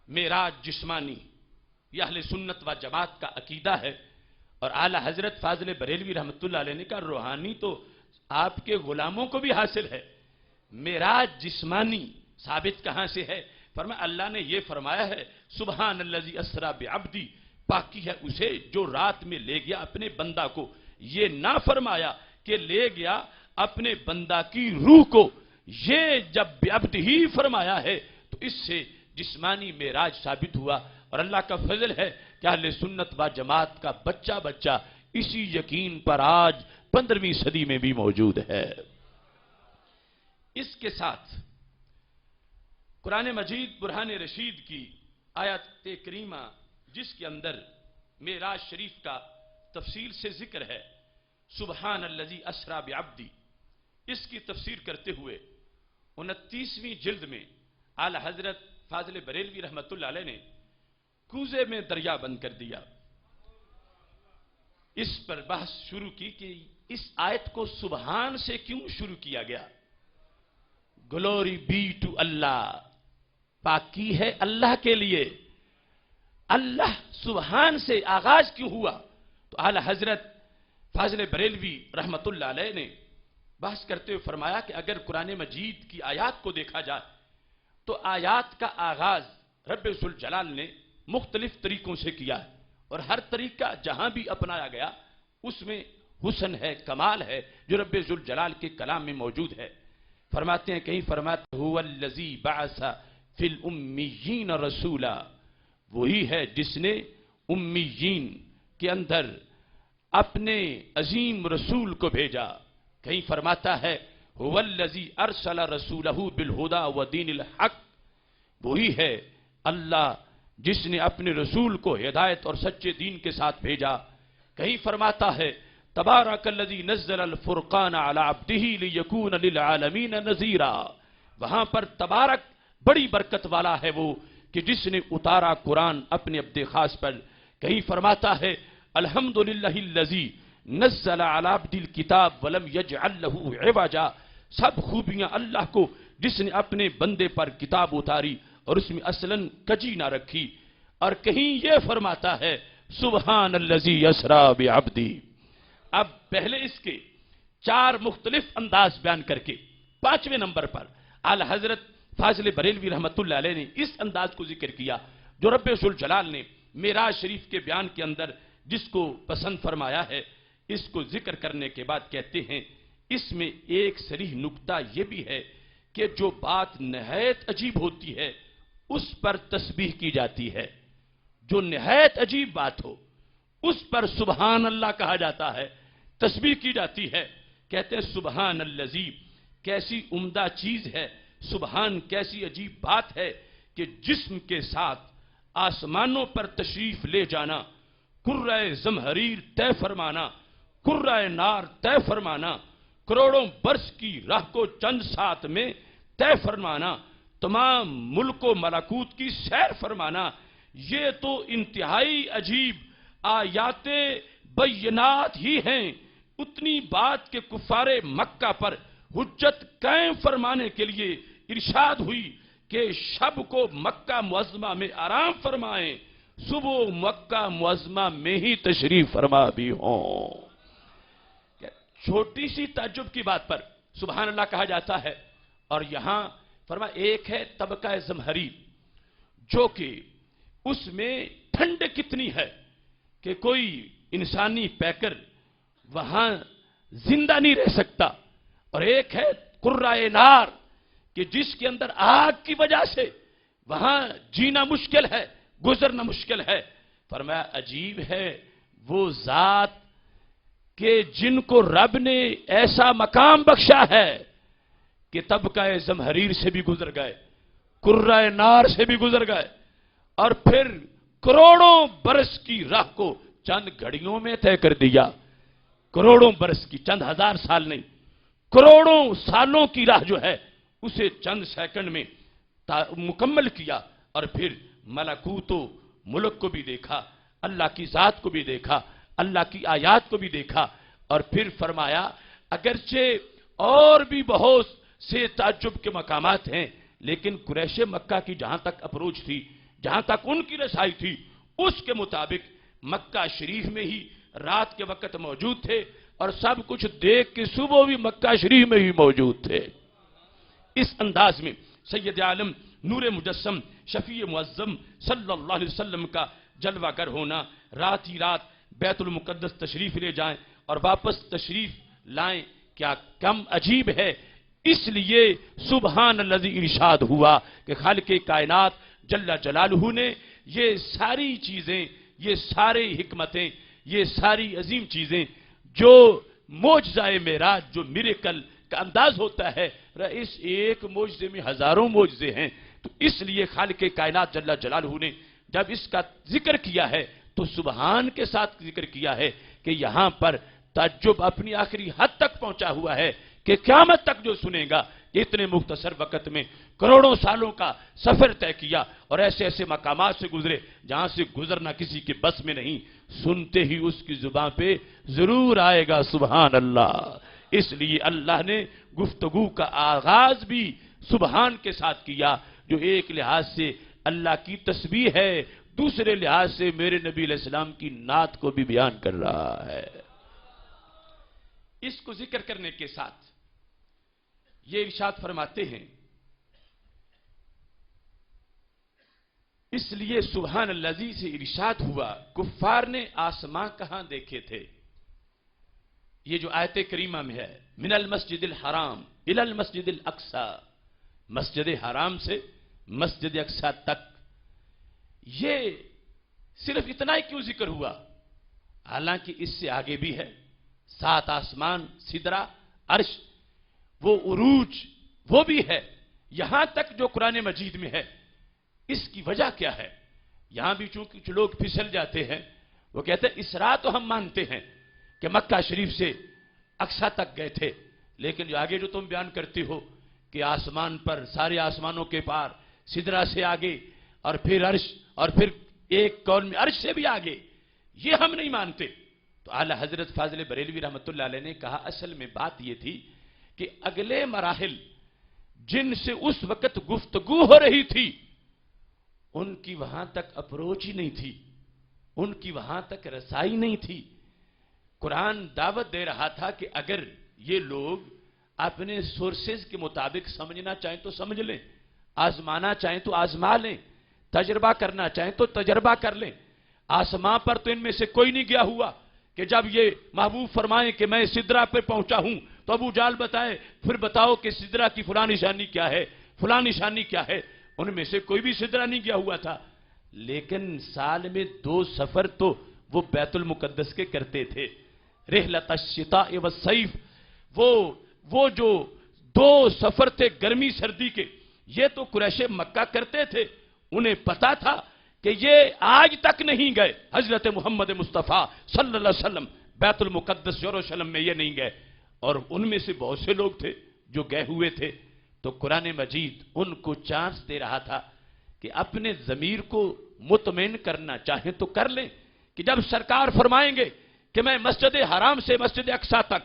معراج جسمانی یہ اہل سنت و جماعت کا عقیدہ ہے، اور اعلی حضرت فاضل بریلوی رحمت اللہ علیہ نے کہا روحانی تو آپ کے غلاموں کو بھی حاصل ہے، معراج جسمانی ثابت کہاں سے ہے؟ فرمایا اللہ نے یہ فرمایا ہے سبحان الذی اسری بعبدی، پاکی ہے اسے جو رات میں لے گیا اپنے بندہ کو۔ یہ نہ فرمایا کہ لے گیا اپنے بندہ کی روح کو، یہ جب بعبد ہی فرمایا ہے تو اس سے جسمانی معراج ثابت ہوا، اور اللہ کا فضل ہے کہ اہل سنت و جماعت کا بچہ بچہ اسی یقین پر آج 15ویں صدی میں بھی موجود ہے۔ اس کے ساتھ قرآن مجید برہان رشید کی آیت کریمہ جس کے اندر معراج شریف کا تفصیل سے ذکر ہے، سبحان الذی اسری بعبدی، اس کی تفسیر کرتے ہوئے 29ویں جلد میں اعلی حضرت فاضل بریلوی رحمت اللہ علیہ نے کوزے میں دریا بند کر دیا، اس پر بحث شروع کی کہ اس آیت کو سبحان سے کیوں شروع کیا گیا؟ گلوری بی ٹو اللہ، پاکی ہے اللہ کے لیے، اللہ سبحان سے آغاز کیوں ہوا؟ تو اعلی حضرت فاضل بریلوی رحمت اللہ علیہ نے بحث کرتے ہوئے فرمایا کہ اگر قرآن مجید کی آیات کو دیکھا جائے تو آیات کا آغاز رب ذوالجلال نے مختلف طریقوں سے کیا ہے، اور ہر طریقہ جہاں بھی اپنایا گیا اس میں حسن ہے، کمال ہے جو رب ذوالجلال کے کلام میں موجود ہے۔ فرماتے ہیں، کہیں فرماتے هو الذی بعث فی الامیین رسولا، وہی ہے جس نے امیین کے اندر اپنے عظیم رسول کو بھیجا۔ کہیں فرماتا ہے هو الذی ارسل رسولہ بالہدی ودین الحق، وہی ہے اللہ جس نے اپنے رسول کو ہدایت اور سچے دین کے ساتھ بھیجا۔ کہیں فرماتا ہے تبارک الذی نزل الفرقان علی عبدہ لیکون للعالمین نذیرا، وہاں پر تبارک بڑی برکت والا ہے وہ کہ جس نے اتارا قرآن اپنے عبد خاص پر۔ کہیں فرماتا ہے الحمدللہ الذی نزل علی عبد الکتاب ولم یجعل لہ عوجا، سب خوبیاں اللہ کو جس نے اپنے بندے پر کتاب اتاری اور اس میں اصلاً کجی نہ رکھی۔ اور کہیں یہ فرماتا ہے سبحان الذی اسری بعبدی۔ اب پہلے اس کے 4 مختلف انداز بیان کر کے 5ویں نمبر پر اعلی حضرت فاضل بریلوی رحمت اللہ علیہ نے اس انداز کو ذکر کیا جو رب ذوالجلال نے معراج شریف کے بیان کے اندر جس کو پسند فرمایا ہے۔ اس کو ذکر کرنے کے بعد کہتے ہیں اس میں ایک صریح نکتہ یہ بھی ہے کہ جو بات نہایت عجیب ہوتی ہے اس پر تسبیح کی جاتی ہے، جو نہایت عجیب بات ہو اس پر سبحان اللہ کہا جاتا ہے، تسبیح کی جاتی ہے۔ کہتے ہیں سبحان الذی، کیسی عمدہ چیز ہے، سبحان کیسی عجیب بات ہے کہ جسم کے ساتھ آسمانوں پر تشریف لے جانا، کرۂ زمہریر طے فرمانا، کرۂ نار طے فرمانا، کروڑوں برس کی راہ کو چند ساتھ میں طے فرمانا، تمام ملک و ملکوت کی سیر فرمانا، یہ تو انتہائی عجیب آیات بینات ہی ہیں۔ اتنی بات کہ کفار مکہ پر حجت قائم فرمانے کے لیے ارشاد ہوئی کہ شب کو مکہ معظمہ میں آرام فرمائیں، صبح مکہ معظمہ میں ہی تشریف فرما بھی ہوں۔ چھوٹی سی تعجب کی بات پر سبحان اللہ کہا جاتا ہے، اور یہاں فرما ایک ہے طبقہ زمہریر جو کہ اس میں ٹھنڈ کتنی ہے کہ کوئی انسانی پیکر وہاں زندہ نہیں رہ سکتا، اور ایک ہے قرۂ نار کہ جس کے اندر آگ کی وجہ سے وہاں جینا مشکل ہے، گزرنا مشکل ہے۔ فرمایا عجیب ہے وہ ذات کہ جن کو رب نے ایسا مقام بخشا ہے کہ طبقہ زمہریر سے بھی گزر گئے، قرۂ نار سے بھی گزر گئے، اور پھر کروڑوں برس کی راہ کو چند گھڑیوں میں طے کر دیا۔ کروڑوں برس کی، چند ہزار سال نہیں، کروڑوں سالوں کی راہ جو ہے اسے چند سیکنڈ میں مکمل کیا، اور پھر ملکوت و ملک کو بھی دیکھا، اللہ کی ذات کو بھی دیکھا، اللہ کی آیات کو بھی دیکھا، اور پھر فرمایا اگرچہ اور بھی بہت سے تعجب کے مقامات ہیں لیکن قریش مکہ کی جہاں تک اپروچ تھی، جہاں تک ان کی رسائی تھی، اس کے مطابق مکہ شریف میں ہی رات کے وقت موجود تھے، اور سب کچھ دیکھ کے صبح بھی مکہ شریف میں ہی موجود تھے۔ اس انداز میں سید عالم نور مجسم شفیع معظم صلی اللہ علیہ وسلم کا جلوہ گر ہونا، رات ہی رات بیت المقدس تشریف لے جائیں اور واپس تشریف لائیں، کیا کم عجیب ہے۔ اس لیے سبحان الذی ارشاد ہوا کہ خالق کائنات جل جلالہ نے یہ ساری چیزیں، یہ سارے حکمتیں، یہ ساری عظیم چیزیں جو معجزہ معراج، جو میریکل کا انداز ہوتا ہے، اس ایک معجزے میں ہزاروں معجزے ہیں، تو اس لیے خالق کائنات جل جلالہ نے جب اس کا ذکر کیا ہے تو سبحان کے ساتھ ذکر کیا ہے کہ یہاں پر تعجب اپنی آخری حد تک پہنچا ہوا ہے کہ قیامت تک جو سنے گا کہ اتنے مختصر وقت میں کروڑوں سالوں کا سفر طے کیا اور ایسے ایسے مقامات سے گزرے جہاں سے گزرنا کسی کے بس میں نہیں، سنتے ہی اس کی زبان پہ ضرور آئے گا سبحان اللہ۔ اس لیے اللہ نے گفتگو کا آغاز بھی سبحان کے ساتھ کیا، جو ایک لحاظ سے اللہ کی تسبیح ہے، دوسرے لحاظ سے میرے نبی علیہ السلام کی نعت کو بھی بیان کر رہا ہے۔ اس کو ذکر کرنے کے ساتھ یہ ارشاد فرماتے ہیں، اس لیے سبحان الذی سے ارشاد ہوا، کفار نے آسماں کہاں دیکھے تھے؟ یہ جو آیت کریمہ میں ہے، من المسجد الحرام الی المسجد الاقصی، مسجد حرام سے مسجد اقصی تک، یہ صرف اتنا ہی کیوں ذکر ہوا؟ حالانکہ اس سے آگے بھی ہے، 7 آسمان، سدرہ، عرش، وہ عروج وہ بھی ہے، یہاں تک جو قرآن مجید میں ہے۔ اس کی وجہ کیا ہے؟ یہاں بھی چونکہ کچھ لوگ پھسل جاتے ہیں، وہ کہتے ہیں اسراء تو ہم مانتے ہیں کہ مکہ شریف سے اقصی تک گئے تھے، لیکن جو آگے جو تم بیان کرتے ہو کہ آسمان پر، سارے آسمانوں کے پار، سدرہ سے آگے، اور پھر عرش، اور پھر ایک قول میں عرش سے بھی آگے، یہ ہم نہیں مانتے۔ تو اعلیٰ حضرت فاضل بریلوی رحمۃ اللہ علیہ نے کہا اصل میں بات یہ تھی کہ اگلے مراحل جن سے اس وقت گفتگو ہو رہی تھی ان کی وہاں تک اپروچ ہی نہیں تھی، ان کی وہاں تک رسائی نہیں تھی۔ قرآن دعوت دے رہا تھا کہ اگر یہ لوگ اپنے سورسز کے مطابق سمجھنا چاہیں تو سمجھ لیں، آزمانا چاہیں تو آزما لیں، تجربہ کرنا چاہیں تو تجربہ کر لیں۔ آسمان پر تو ان میں سے کوئی نہیں گیا ہوا کہ جب یہ محبوب فرمائیں کہ میں سدرہ پہ پہنچا ہوں تو ابو جال بتائے پھر بتاؤ کہ سدرہ کی فلاں نشانی کیا ہے، فلاں نشانی کیا ہے، ان میں سے کوئی بھی سدرہ نہیں گیا ہوا تھا۔ لیکن سال میں 2 سفر تو وہ بیت المقدس کے کرتے تھے، رحلۃ الشتاء والصیف، وہ جو 2 سفر تھے گرمی سردی کے، یہ تو قریش مکہ کرتے تھے۔ انہیں پتا تھا کہ یہ آج تک نہیں گئے، حضرت محمد مصطفیٰ صلی اللہ علیہ وسلم بیت المقدس یروشلم میں یہ نہیں گئے، اور ان میں سے بہت سے لوگ تھے جو گئے ہوئے تھے۔ تو قرآن مجید ان کو چانس دے رہا تھا کہ اپنے ضمیر کو مطمئن کرنا چاہیں تو کر لیں، کہ جب سرکار فرمائیں گے کہ میں مسجد حرام سے مسجد اقصی تک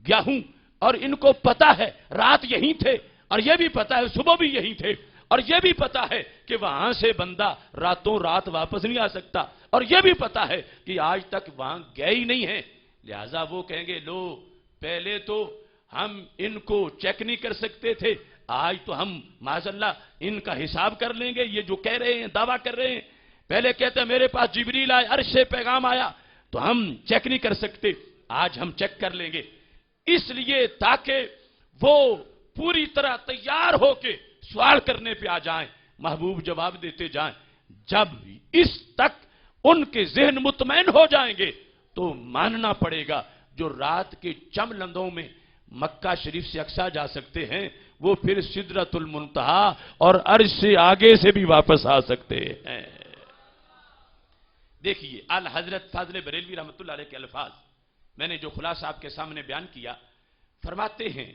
گیا ہوں، اور ان کو پتا ہے رات یہیں تھے، اور یہ بھی پتا ہے صبح بھی یہیں تھے، اور یہ بھی پتا ہے کہ وہاں سے بندہ راتوں رات واپس نہیں آ سکتا، اور یہ بھی پتا ہے کہ آج تک وہاں گئے ہی نہیں ہیں، لہٰذا وہ کہیں گے لو پہلے تو ہم ان کو چیک نہیں کر سکتے تھے، آج تو ہم معاذ اللہ ان کا حساب کر لیں گے، یہ جو کہہ رہے ہیں دعویٰ کر رہے ہیں۔ پہلے کہتے ہیں میرے پاس جبریل آئے، عرش سے پیغام آیا، تو ہم چیک نہیں کر سکتے، آج ہم چیک کر لیں گے۔ اس لیے تاکہ وہ پوری طرح تیار ہو کے سوال کرنے پہ آ جائیں، محبوب جواب دیتے جائیں۔ جب اس تک ان کے ذہن مطمئن ہو جائیں گے تو ماننا پڑے گا جو رات کے چم لمحوں میں مکہ شریف سے اقصی جا سکتے ہیں، وہ پھر سدرۃ المنتہا اور عرش سے آگے سے بھی واپس آ سکتے ہیں۔ دیکھیے اعلیٰ حضرت فاضل بریلوی رحمۃ اللہ علیہ کے الفاظ میں نے جو خلاصہ آپ کے سامنے بیان کیا، فرماتے ہیں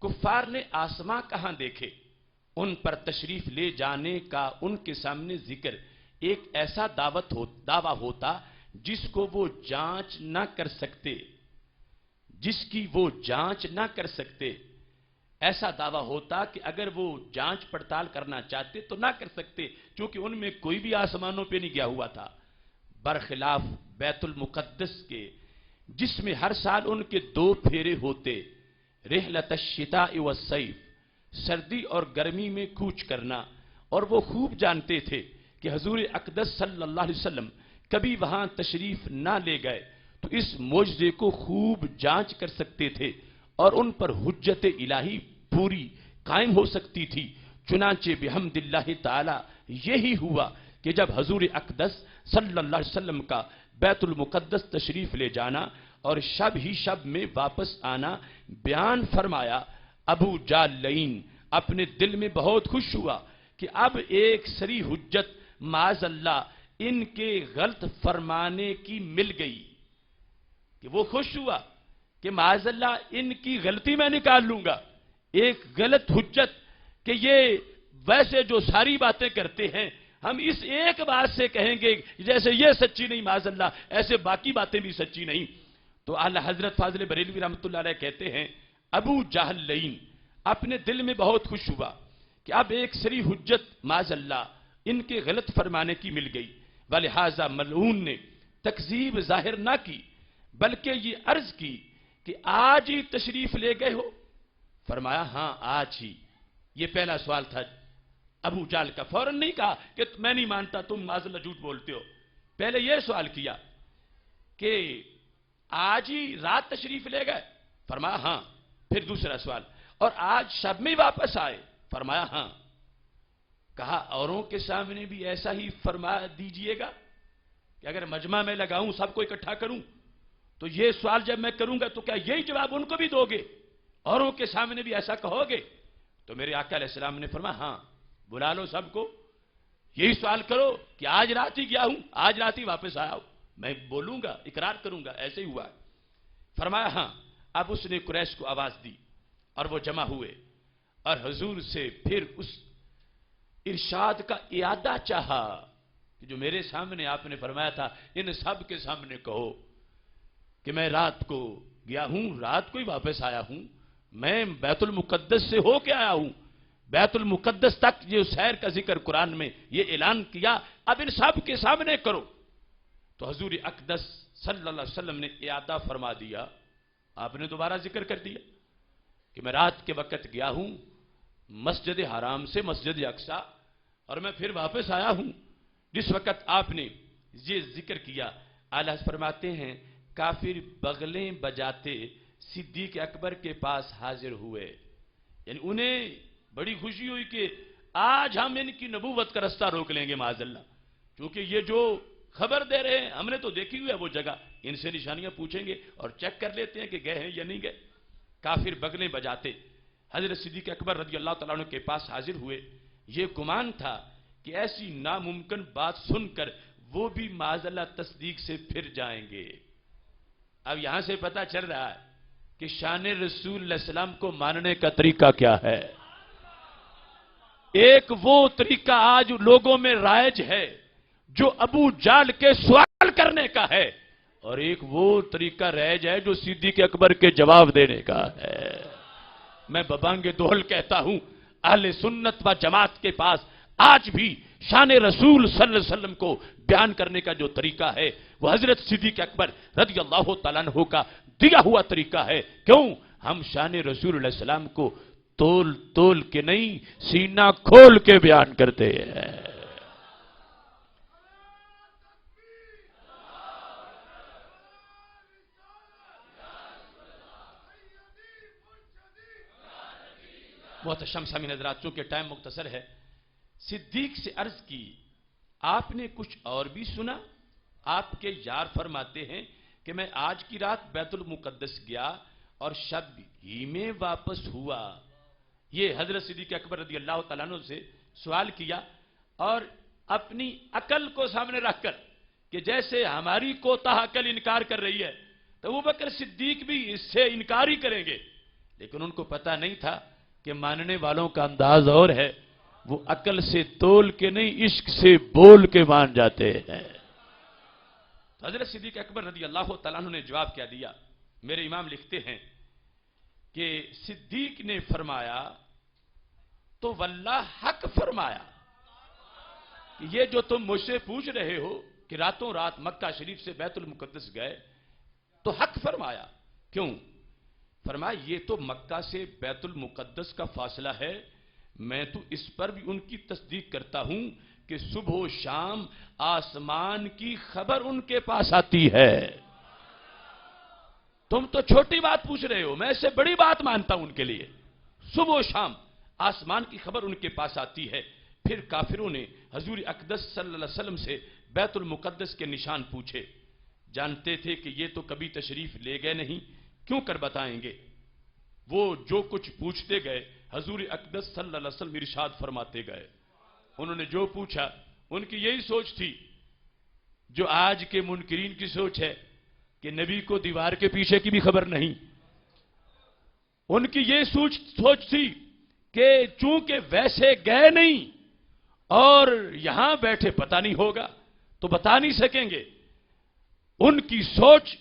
کفار نے آسماں کہاں دیکھے، ان پر تشریف لے جانے کا ان کے سامنے ذکر ایک ایسا دعویٰ ہوتا جس کو وہ جانچ نہ کر سکتے، جس کی وہ جانچ نہ کر سکتے۔ ایسا دعویٰ ہوتا کہ اگر وہ جانچ پڑتال کرنا چاہتے تو نہ کر سکتے، کیونکہ ان میں کوئی بھی آسمانوں پہ نہیں گیا ہوا تھا، برخلاف بیت المقدس کے جس میں ہر سال ان کے 2 پھیرے ہوتے، رحلۃ الشتاء والصیف، سردی اور گرمی میں کوچ کرنا، اور وہ خوب جانتے تھے کہ حضور اقدس صلی اللہ علیہ وسلم کبھی وہاں تشریف نہ لے گئے تو اس معجزے کو خوب جانچ کر سکتے تھے اور ان پر حجت الہی پوری قائم ہو سکتی تھی۔ چنانچہ بحمد اللہ تعالی یہی ہوا کہ جب حضور اقدس صلی اللہ علیہ وسلم کا بیت المقدس تشریف لے جانا اور شب ہی شب میں واپس آنا بیان فرمایا، ابو جال لعین اپنے دل میں بہت خوش ہوا کہ اب ایک سری حجت معاذ اللہ ان کے غلط فرمانے کی مل گئی، کہ وہ خوش ہوا کہ معاذ اللہ ان کی غلطی میں نکال لوں گا، ایک غلط حجت کہ یہ ویسے جو ساری باتیں کرتے ہیں ہم اس ایک بات سے کہیں گے جیسے یہ سچی نہیں معاذ اللہ ایسے باقی باتیں بھی سچی نہیں۔ تو اعلی حضرت فاضل بریلوی رحمۃ اللہ علیہ کہتے ہیں ابو جہل لعین اپنے دل میں بہت خوش ہوا کہ اب ایک سری حجت معاذ اللہ ان کے غلط فرمانے کی مل گئی، ولہذا ملعون نے تکذیب ظاہر نہ کی بلکہ یہ عرض کی کہ آج ہی تشریف لے گئے ہو؟ فرمایا ہاں آج ہی۔ یہ پہلا سوال تھا ابو جہل کا، فوراً نہیں کہا کہ میں نہیں مانتا تم معاذ اللہ جھوٹ بولتے ہو، پہلے یہ سوال کیا کہ آج ہی رات تشریف لے گئے؟ فرمایا ہاں۔ پھر دوسرا سوال اور آج شب میں واپس آئے؟ فرمایا ہاں۔ کہا اوروں کے سامنے بھی ایسا ہی فرما دیجئے گا کہ اگر مجمع میں لگاؤں سب کو اکٹھا کروں تو یہ سوال جب میں کروں گا تو کیا یہی جواب ان کو بھی دو گے؟ اوروں کے سامنے بھی ایسا کہو گے؟ تو میرے آقا علیہ السلام نے فرمایا ہاں، بلا لو سب کو، یہی سوال کرو کہ آج رات ہی گیا ہوں، آج رات ہی واپس آیا ہوں، میں بولوں گا، اقرار کروں گا ایسے ہی ہوا ہے۔ فرمایا ہاں۔ اب اس نے قریش کو آواز دی اور وہ جمع ہوئے اور حضور سے پھر اس ارشاد کا اعادہ چاہا کہ جو میرے سامنے آپ نے فرمایا تھا ان سب کے سامنے کہو کہ میں رات کو گیا ہوں، رات کو ہی واپس آیا ہوں، میں بیت المقدس سے ہو کے آیا ہوں، بیت المقدس تک یہ سیر کا ذکر قرآن میں یہ اعلان کیا، اب ان سب کے سامنے کرو۔ تو حضور اقدس صلی اللہ علیہ وسلم نے اعادہ فرما دیا، آپ نے دوبارہ ذکر کر دیا کہ میں رات کے وقت گیا ہوں مسجد حرام سے مسجد اقصی اور میں پھر واپس آیا ہوں۔ جس وقت آپ نے یہ ذکر کیا اعلیٰ فرماتے ہیں کافر بغلیں بجاتے صدیق اکبر کے پاس حاضر ہوئے، یعنی انہیں بڑی خوشی ہوئی کہ آج ہم ان کی نبوت کا رستہ روک لیں گے معاذ اللہ، کیونکہ یہ جو خبر دے رہے ہیں ہم نے تو دیکھی ہوئی ہے وہ جگہ، ان سے نشانیاں پوچھیں گے اور چیک کر لیتے ہیں کہ گئے ہیں یا نہیں گئے۔ کافر بغلیں بجاتے حضرت صدیق اکبر رضی اللہ تعالیٰ عنہ کے پاس حاضر ہوئے، یہ گمان تھا کہ ایسی ناممکن بات سن کر وہ بھی معاذ اللہ تصدیق سے پھر جائیں گے۔ اب یہاں سے پتہ چل رہا ہے کہ شان رسول علیہ السلام کو ماننے کا طریقہ کیا ہے۔ ایک وہ طریقہ آج لوگوں میں رائج ہے جو ابو جہل کے سوال کرنے کا ہے، اور ایک وہ طریقہ رائج ہے جو صدیق اکبر کے جواب دینے کا ہے۔ میں ببانگ دوہل کہتا ہوں اہل سنت و جماعت کے پاس آج بھی شان رسول صلی اللہ علیہ وسلم کو بیان کرنے کا جو طریقہ ہے وہ حضرت صدیق اکبر رضی اللہ تعالیٰ عنہ کا دیا ہوا طریقہ ہے۔ کیوں؟ ہم شان رسول علیہ السلام کو تول تول کے نہیں سینہ کھول کے بیان کرتے ہیں۔ محتشم سامعین حضرات، چونکہ ٹائم مختصر ہے، صدیق سے عرض کی آپ نے کچھ اور بھی سنا؟ آپ کے یار فرماتے ہیں کہ میں آج کی رات بیت المقدس گیا اور شب ہی میں واپس ہوا۔ یہ حضرت صدیق اکبر رضی اللہ تعالیٰ عنہ سے سوال کیا اور اپنی عقل کو سامنے رکھ کر کہ جیسے ہماری کوتاہ عقل انکار کر رہی ہے تو ابو بکر صدیق بھی اس سے انکار ہی کریں گے، لیکن ان کو پتہ نہیں تھا کہ ماننے والوں کا انداز اور ہے، وہ عقل سے تول کے نہیں عشق سے بول کے مان جاتے ہیں۔ حضرت صدیق اکبر رضی اللہ تعالیٰ عنہ نے جواب کیا دیا؟ میرے امام لکھتے ہیں کہ صدیق نے فرمایا تو واللہ حق فرمایا کہ یہ جو تم مجھ سے پوچھ رہے ہو کہ راتوں رات مکہ شریف سے بیت المقدس گئے تو حق فرمایا۔ کیوں؟ فرمایا یہ تو مکہ سے بیت المقدس کا فاصلہ ہے، میں تو اس پر بھی ان کی تصدیق کرتا ہوں کہ صبح و شام آسمان کی خبر ان کے پاس آتی ہے۔ تم تو چھوٹی بات پوچھ رہے ہو، میں اسے بڑی بات مانتا ہوں ان کے لیے۔ صبح و شام آسمان کی خبر ان کے پاس آتی ہے۔ پھر کافروں نے حضور اقدس صلی اللہ علیہ وسلم سے بیت المقدس کے نشان پوچھے، جانتے تھے کہ یہ تو کبھی تشریف لے گئے نہیں، کیوں کر بتائیں گے؟ وہ جو کچھ پوچھتے گئے حضور اقدس صلی اللہ علیہ وسلم ارشاد فرماتے گئے، انہوں نے جو پوچھا ان کی یہی سوچ تھی جو آج کے منکرین کی سوچ ہے کہ نبی کو دیوار کے پیچھے کی بھی خبر نہیں. ان کی یہ سوچ تھی کہ چونکہ ویسے گئے نہیں اور یہاں بیٹھے پتہ نہیں ہوگا تو بتا نہیں سکیں گے. ان کی سوچ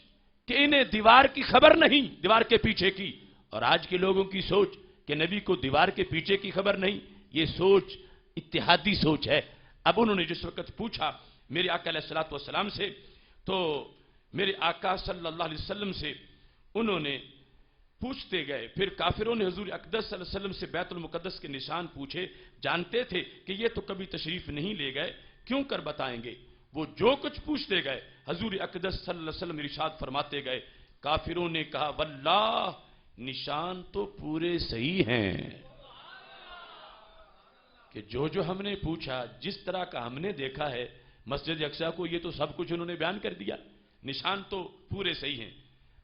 کہ انہیں دیوار کی خبر نہیں، دیوار کے پیچھے کی، اور آج کے لوگوں کی سوچ کہ نبی کو دیوار کے پیچھے کی خبر نہیں. یہ سوچ اتحادی سوچ ہے. اب انہوں نے جس وقت پوچھا میرے آقا علیہ الصلوۃ والسلام سے، تو میرے آقا صلی اللہ علیہ وسلم سے انہوں نے پوچھتے گئے. پھر کافروں نے حضور اقدس صلی اللہ علیہ وسلم سے بیت المقدس کے نشان پوچھے. جانتے تھے کہ یہ تو کبھی تشریف نہیں لے گئے، کیوں کر بتائیں گے. وہ جو کچھ پوچھتے گئے حضور اقدس صلی اللہ علیہ وسلم ارشاد فرماتے گئے. کافروں نے کہا واللہ نشان تو پورے صحیح ہیں، کہ جو ہم نے پوچھا جس طرح کا ہم نے دیکھا ہے مسجد اقصیٰ کو، یہ تو سب کچھ انہوں نے بیان کر دیا، نشان تو پورے صحیح ہیں.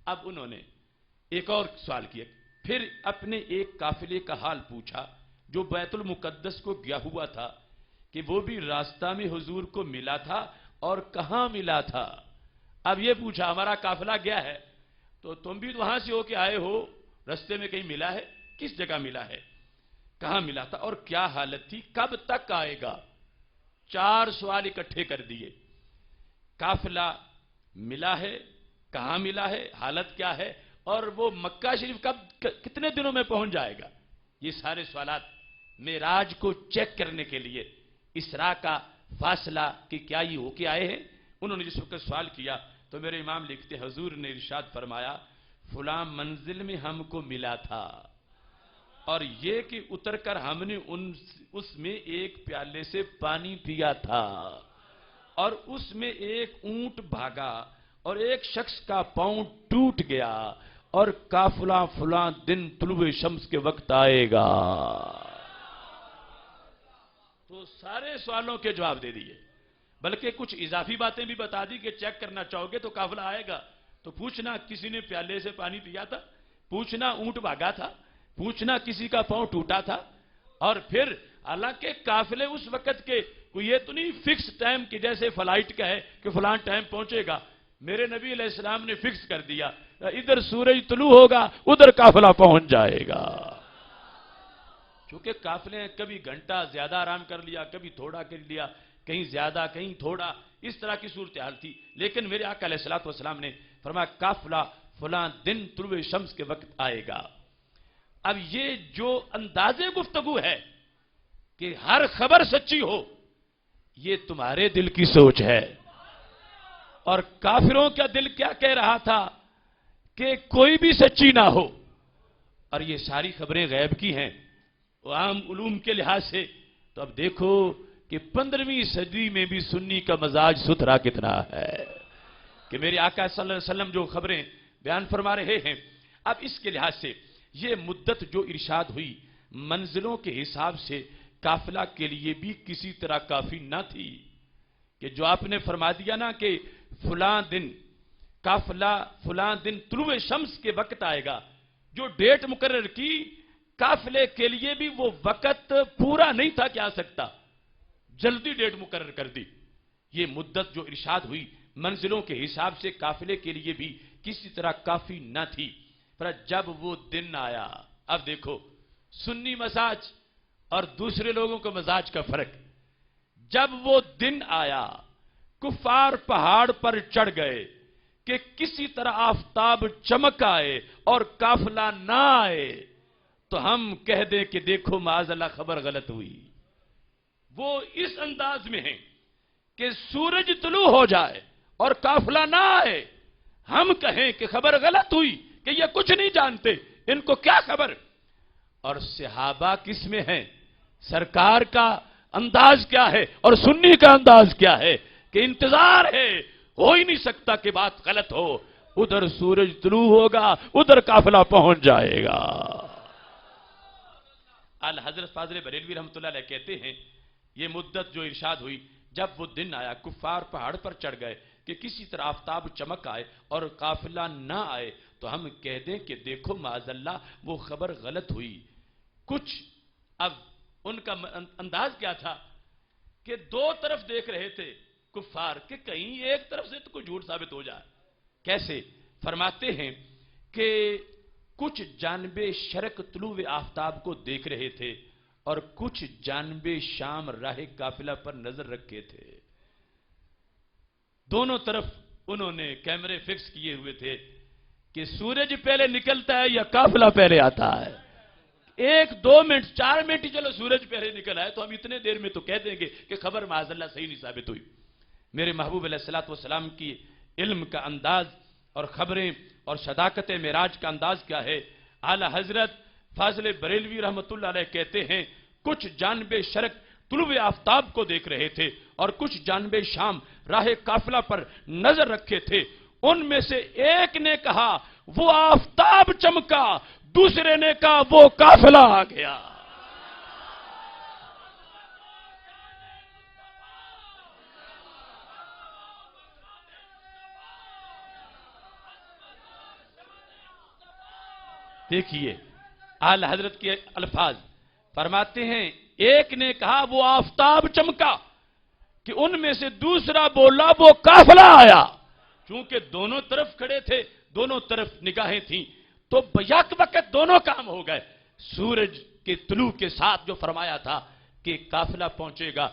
اب انہوں نے ایک اور سوال کیا. پھر اپنے ایک قافلے کا حال پوچھا جو بیت المقدس کو گیا ہوا تھا، کہ وہ بھی راستہ میں حضور کو ملا تھا اور کہاں ملا تھا. اب یہ پوچھا ہمارا قافلہ گیا ہے تو تم بھی وہاں سے ہو کے آئے ہو، رستے میں کہیں ملا ہے، کس جگہ ملا ہے، کہاں ملا تھا اور کیا حالت تھی، کب تک آئے گا. 4 سوال اکٹھے کر دیے. قافلہ ملا ہے، کہاں ملا ہے، حالت کیا ہے، اور وہ مکہ شریف کتنے دنوں میں پہنچ جائے گا. یہ سارے سوالات معراج کو چیک کرنے کے لیے، اسراء کا فاصلہ کہ کیا یہ ہو کے آئے ہیں. انہوں نے جس وقت سوال کیا تو میرے امام لکھتے حضور نے ارشاد فرمایا فلاں منزل میں ہم کو ملا تھا، اور یہ کہ اتر کر ہم نے اس میں ایک پیالے سے پانی پیا تھا، اور اس میں ایک اونٹ بھاگا اور ایک شخص کا پاؤں ٹوٹ گیا، اور قافلہ فلاں دن طلوع شمس کے وقت آئے گا. تو سارے سوالوں کے جواب دے دیے، بلکہ کچھ اضافی باتیں بھی بتا دی کہ چیک کرنا چاہو گے تو قافلہ آئے گا تو پوچھنا کسی نے پیالے سے پانی پیا تھا، پوچھنا اونٹ بھاگا تھا، پوچھنا کسی کا پاؤں ٹوٹا تھا. اور پھر حالانکہ قافلے اس وقت کے کوئی یہ تو نہیں فکس ٹائم کی جیسے فلائٹ کا ہے کہ فلاں ٹائم پہنچے گا. میرے نبی علیہ السلام نے فکس کر دیا ادھر سورج طلوع ہوگا ادھر قافلہ پہنچ جائے گا. چونکہ قافلے کبھی گھنٹہ زیادہ آرام کر لیا، کبھی تھوڑا کر لیا، کہیں زیادہ کہیں تھوڑا، اس طرح کی صورتحال تھی. لیکن میرے آقا علیہ الصلوۃ والسلام نے فرمایا قافلہ فلاں دن طلوع شمس کے وقت آئے گا. اب یہ جو انداز گفتگو ہے کہ ہر خبر سچی ہو، یہ تمہارے دل کی سوچ ہے. اور کافروں کا دل کیا کہہ رہا تھا کہ کوئی بھی سچی نہ ہو. اور یہ ساری خبریں غیب کی ہیں عام علوم کے لحاظ سے. تو اب دیکھو کہ 15ویں صدی میں بھی سنی کا مزاج ستھرا کتنا ہے کہ میرے آقا صلی اللہ علیہ وسلم جو خبریں بیان فرما رہے ہیں. اب اس کے لحاظ سے یہ مدت جو ارشاد ہوئی منزلوں کے حساب سے قافلہ کے لیے بھی کسی طرح کافی نہ تھی، کہ جو آپ نے فرما دیا نا کہ فلاں دن قافلہ فلاں دن طلوع شمس کے وقت آئے گا، جو ڈیٹ مقرر کی قافلے کے لیے بھی وہ وقت پورا نہیں تھا کہ آ سکتا، جلدی ڈیٹ مقرر کر دی. یہ مدت جو ارشاد ہوئی منزلوں کے حساب سے قافلے کے لیے بھی کسی طرح کافی نہ تھی. پر جب وہ دن آیا، اب دیکھو سنی مزاج اور دوسرے لوگوں کے مزاج کا فرق. جب وہ دن آیا کفار پہاڑ پر چڑھ گئے کہ کسی طرح آفتاب چمک آئے اور قافلہ نہ آئے تو ہم کہہ دیں کہ دیکھو معاذ اللہ خبر غلط ہوئی. وہ اس انداز میں ہیں کہ سورج طلوع ہو جائے اور قافلہ نہ آئے، ہم کہیں کہ خبر غلط ہوئی، کہ یہ کچھ نہیں جانتے، ان کو کیا خبر. اور صحابہ کس میں ہیں، سرکار کا انداز کیا ہے اور سنی کا انداز کیا ہے کہ انتظار ہے، ہو ہی نہیں سکتا کہ بات غلط ہو. ادھر سورج طلوع ہوگا ادھر قافلہ پہنچ جائے گا. حضرت فاضل بریلوی رحمۃ اللہ علیہ کہتے ہیں یہ مدت جو ارشاد ہوئی جب وہ دن آیا کفار پہاڑ پر چڑھ گئے کہ کسی طرح آفتاب چمک آئے اور قافلہ نہ آئے تو ہم کہہ دیں کہ دیکھو معاذ اللہ وہ خبر غلط ہوئی. کچھ اب ان کا انداز کیا تھا کہ دو طرف دیکھ رہے تھے کفار کہ کہیں ایک طرف سے تو کوئی جھوٹ ثابت ہو جائے. کیسے؟ فرماتے ہیں کہ کچھ جانب شرق طلوع آفتاب کو دیکھ رہے تھے اور کچھ جانب شام راہ قافلہ پر نظر رکھے تھے. دونوں طرف انہوں نے کیمرے فکس کیے ہوئے تھے کہ سورج پہلے نکلتا ہے یا قافلہ پہلے آتا ہے. 1-2 منٹ 4 منٹ ہی چلو سورج پہلے نکل آئے تو ہم اتنے دیر میں تو کہہ دیں گے کہ خبر معاذ اللہ صحیح نہیں ثابت ہوئی. میرے محبوب علیہ الصلوۃ والسلام کی علم کا انداز اور خبریں اور صداقت معراج کا انداز کیا ہے. اعلی حضرت فاضل بریلوی رحمۃ اللہ علیہ کہتے ہیں کچھ جانب شرق طلوع آفتاب کو دیکھ رہے تھے اور کچھ جانب شام راہ قافلہ پر نظر رکھے تھے. ان میں سے ایک نے کہا وہ آفتاب چمکا، دوسرے نے کہا وہ قافلہ آ گیا. دیکھیے اعلی حضرت کے الفاظ فرماتے ہیں ایک نے کہا وہ آفتاب چمکا کہ ان میں سے دوسرا بولا وہ قافلہ آیا. چونکہ دونوں طرف کھڑے تھے، دونوں طرف نگاہیں تھیں تو بیک وقت دونوں کام ہو گئے. سورج کے طلوع کے ساتھ جو فرمایا تھا کہ قافلہ پہنچے گا،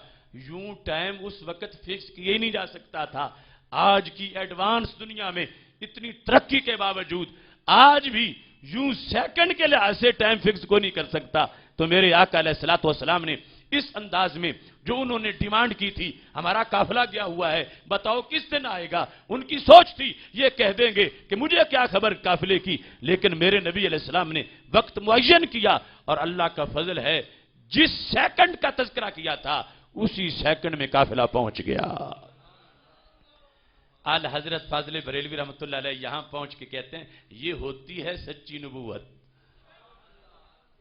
یوں ٹائم اس وقت فکس کیے نہیں جا سکتا تھا. آج کی ایڈوانس دنیا میں اتنی ترقی کے باوجود آج بھی یوں سیکنڈ کے لحاظ سے ٹائم فکس کو نہیں کر سکتا. تو میرے آقا علیہ الصلوۃ والسلام نے اس انداز میں جو انہوں نے ڈیمانڈ کی تھی ہمارا قافلہ گیا ہوا ہے، بتاؤ کس دن آئے گا. ان کی سوچ تھی یہ کہہ دیں گے کہ مجھے کیا خبر قافلے کی، لیکن میرے نبی علیہ السلام نے وقت معین کیا اور اللہ کا فضل ہے جس سیکنڈ کا تذکرہ کیا تھا اسی سیکنڈ میں قافلہ پہنچ گیا. اعلی حضرت فاضل بریلوی رحمۃ اللہ علیہ یہاں پہنچ کے کہتے ہیں یہ ہوتی ہے سچی نبوت.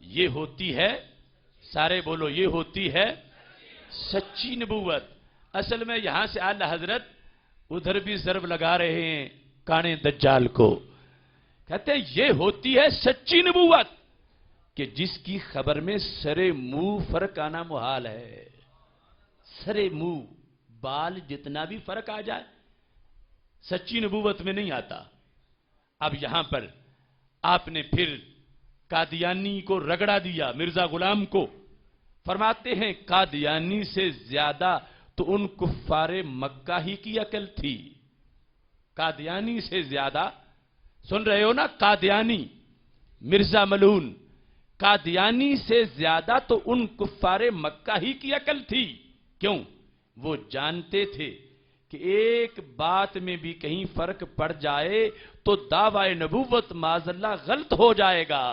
یہ ہوتی ہے، سارے بولو، یہ ہوتی ہے سچی نبوت. اصل میں یہاں سے اعلی حضرت ادھر بھی ضرب لگا رہے ہیں کانے دجال کو. کہتے ہیں یہ ہوتی ہے سچی نبوت کہ جس کی خبر میں سرے منہ فرق آنا محال ہے. سرے منہ بال جتنا بھی فرق آ جائے سچی نبوت میں نہیں آتا. اب یہاں پر آپ نے پھر قادیانی کو رگڑا دیا، مرزا غلام کو. فرماتے ہیں قادیانی سے زیادہ تو ان کفار مکہ ہی کی عقل تھی. قادیانی سے زیادہ، سن رہے ہو نا، قادیانی مرزا ملعون، قادیانی سے زیادہ تو ان کفار مکہ ہی کی عقل تھی. کیوں؟ وہ جانتے تھے کہ ایک بات میں بھی کہیں فرق پڑ جائے تو دعوی نبوت معاذ اللہ غلط ہو جائے گا.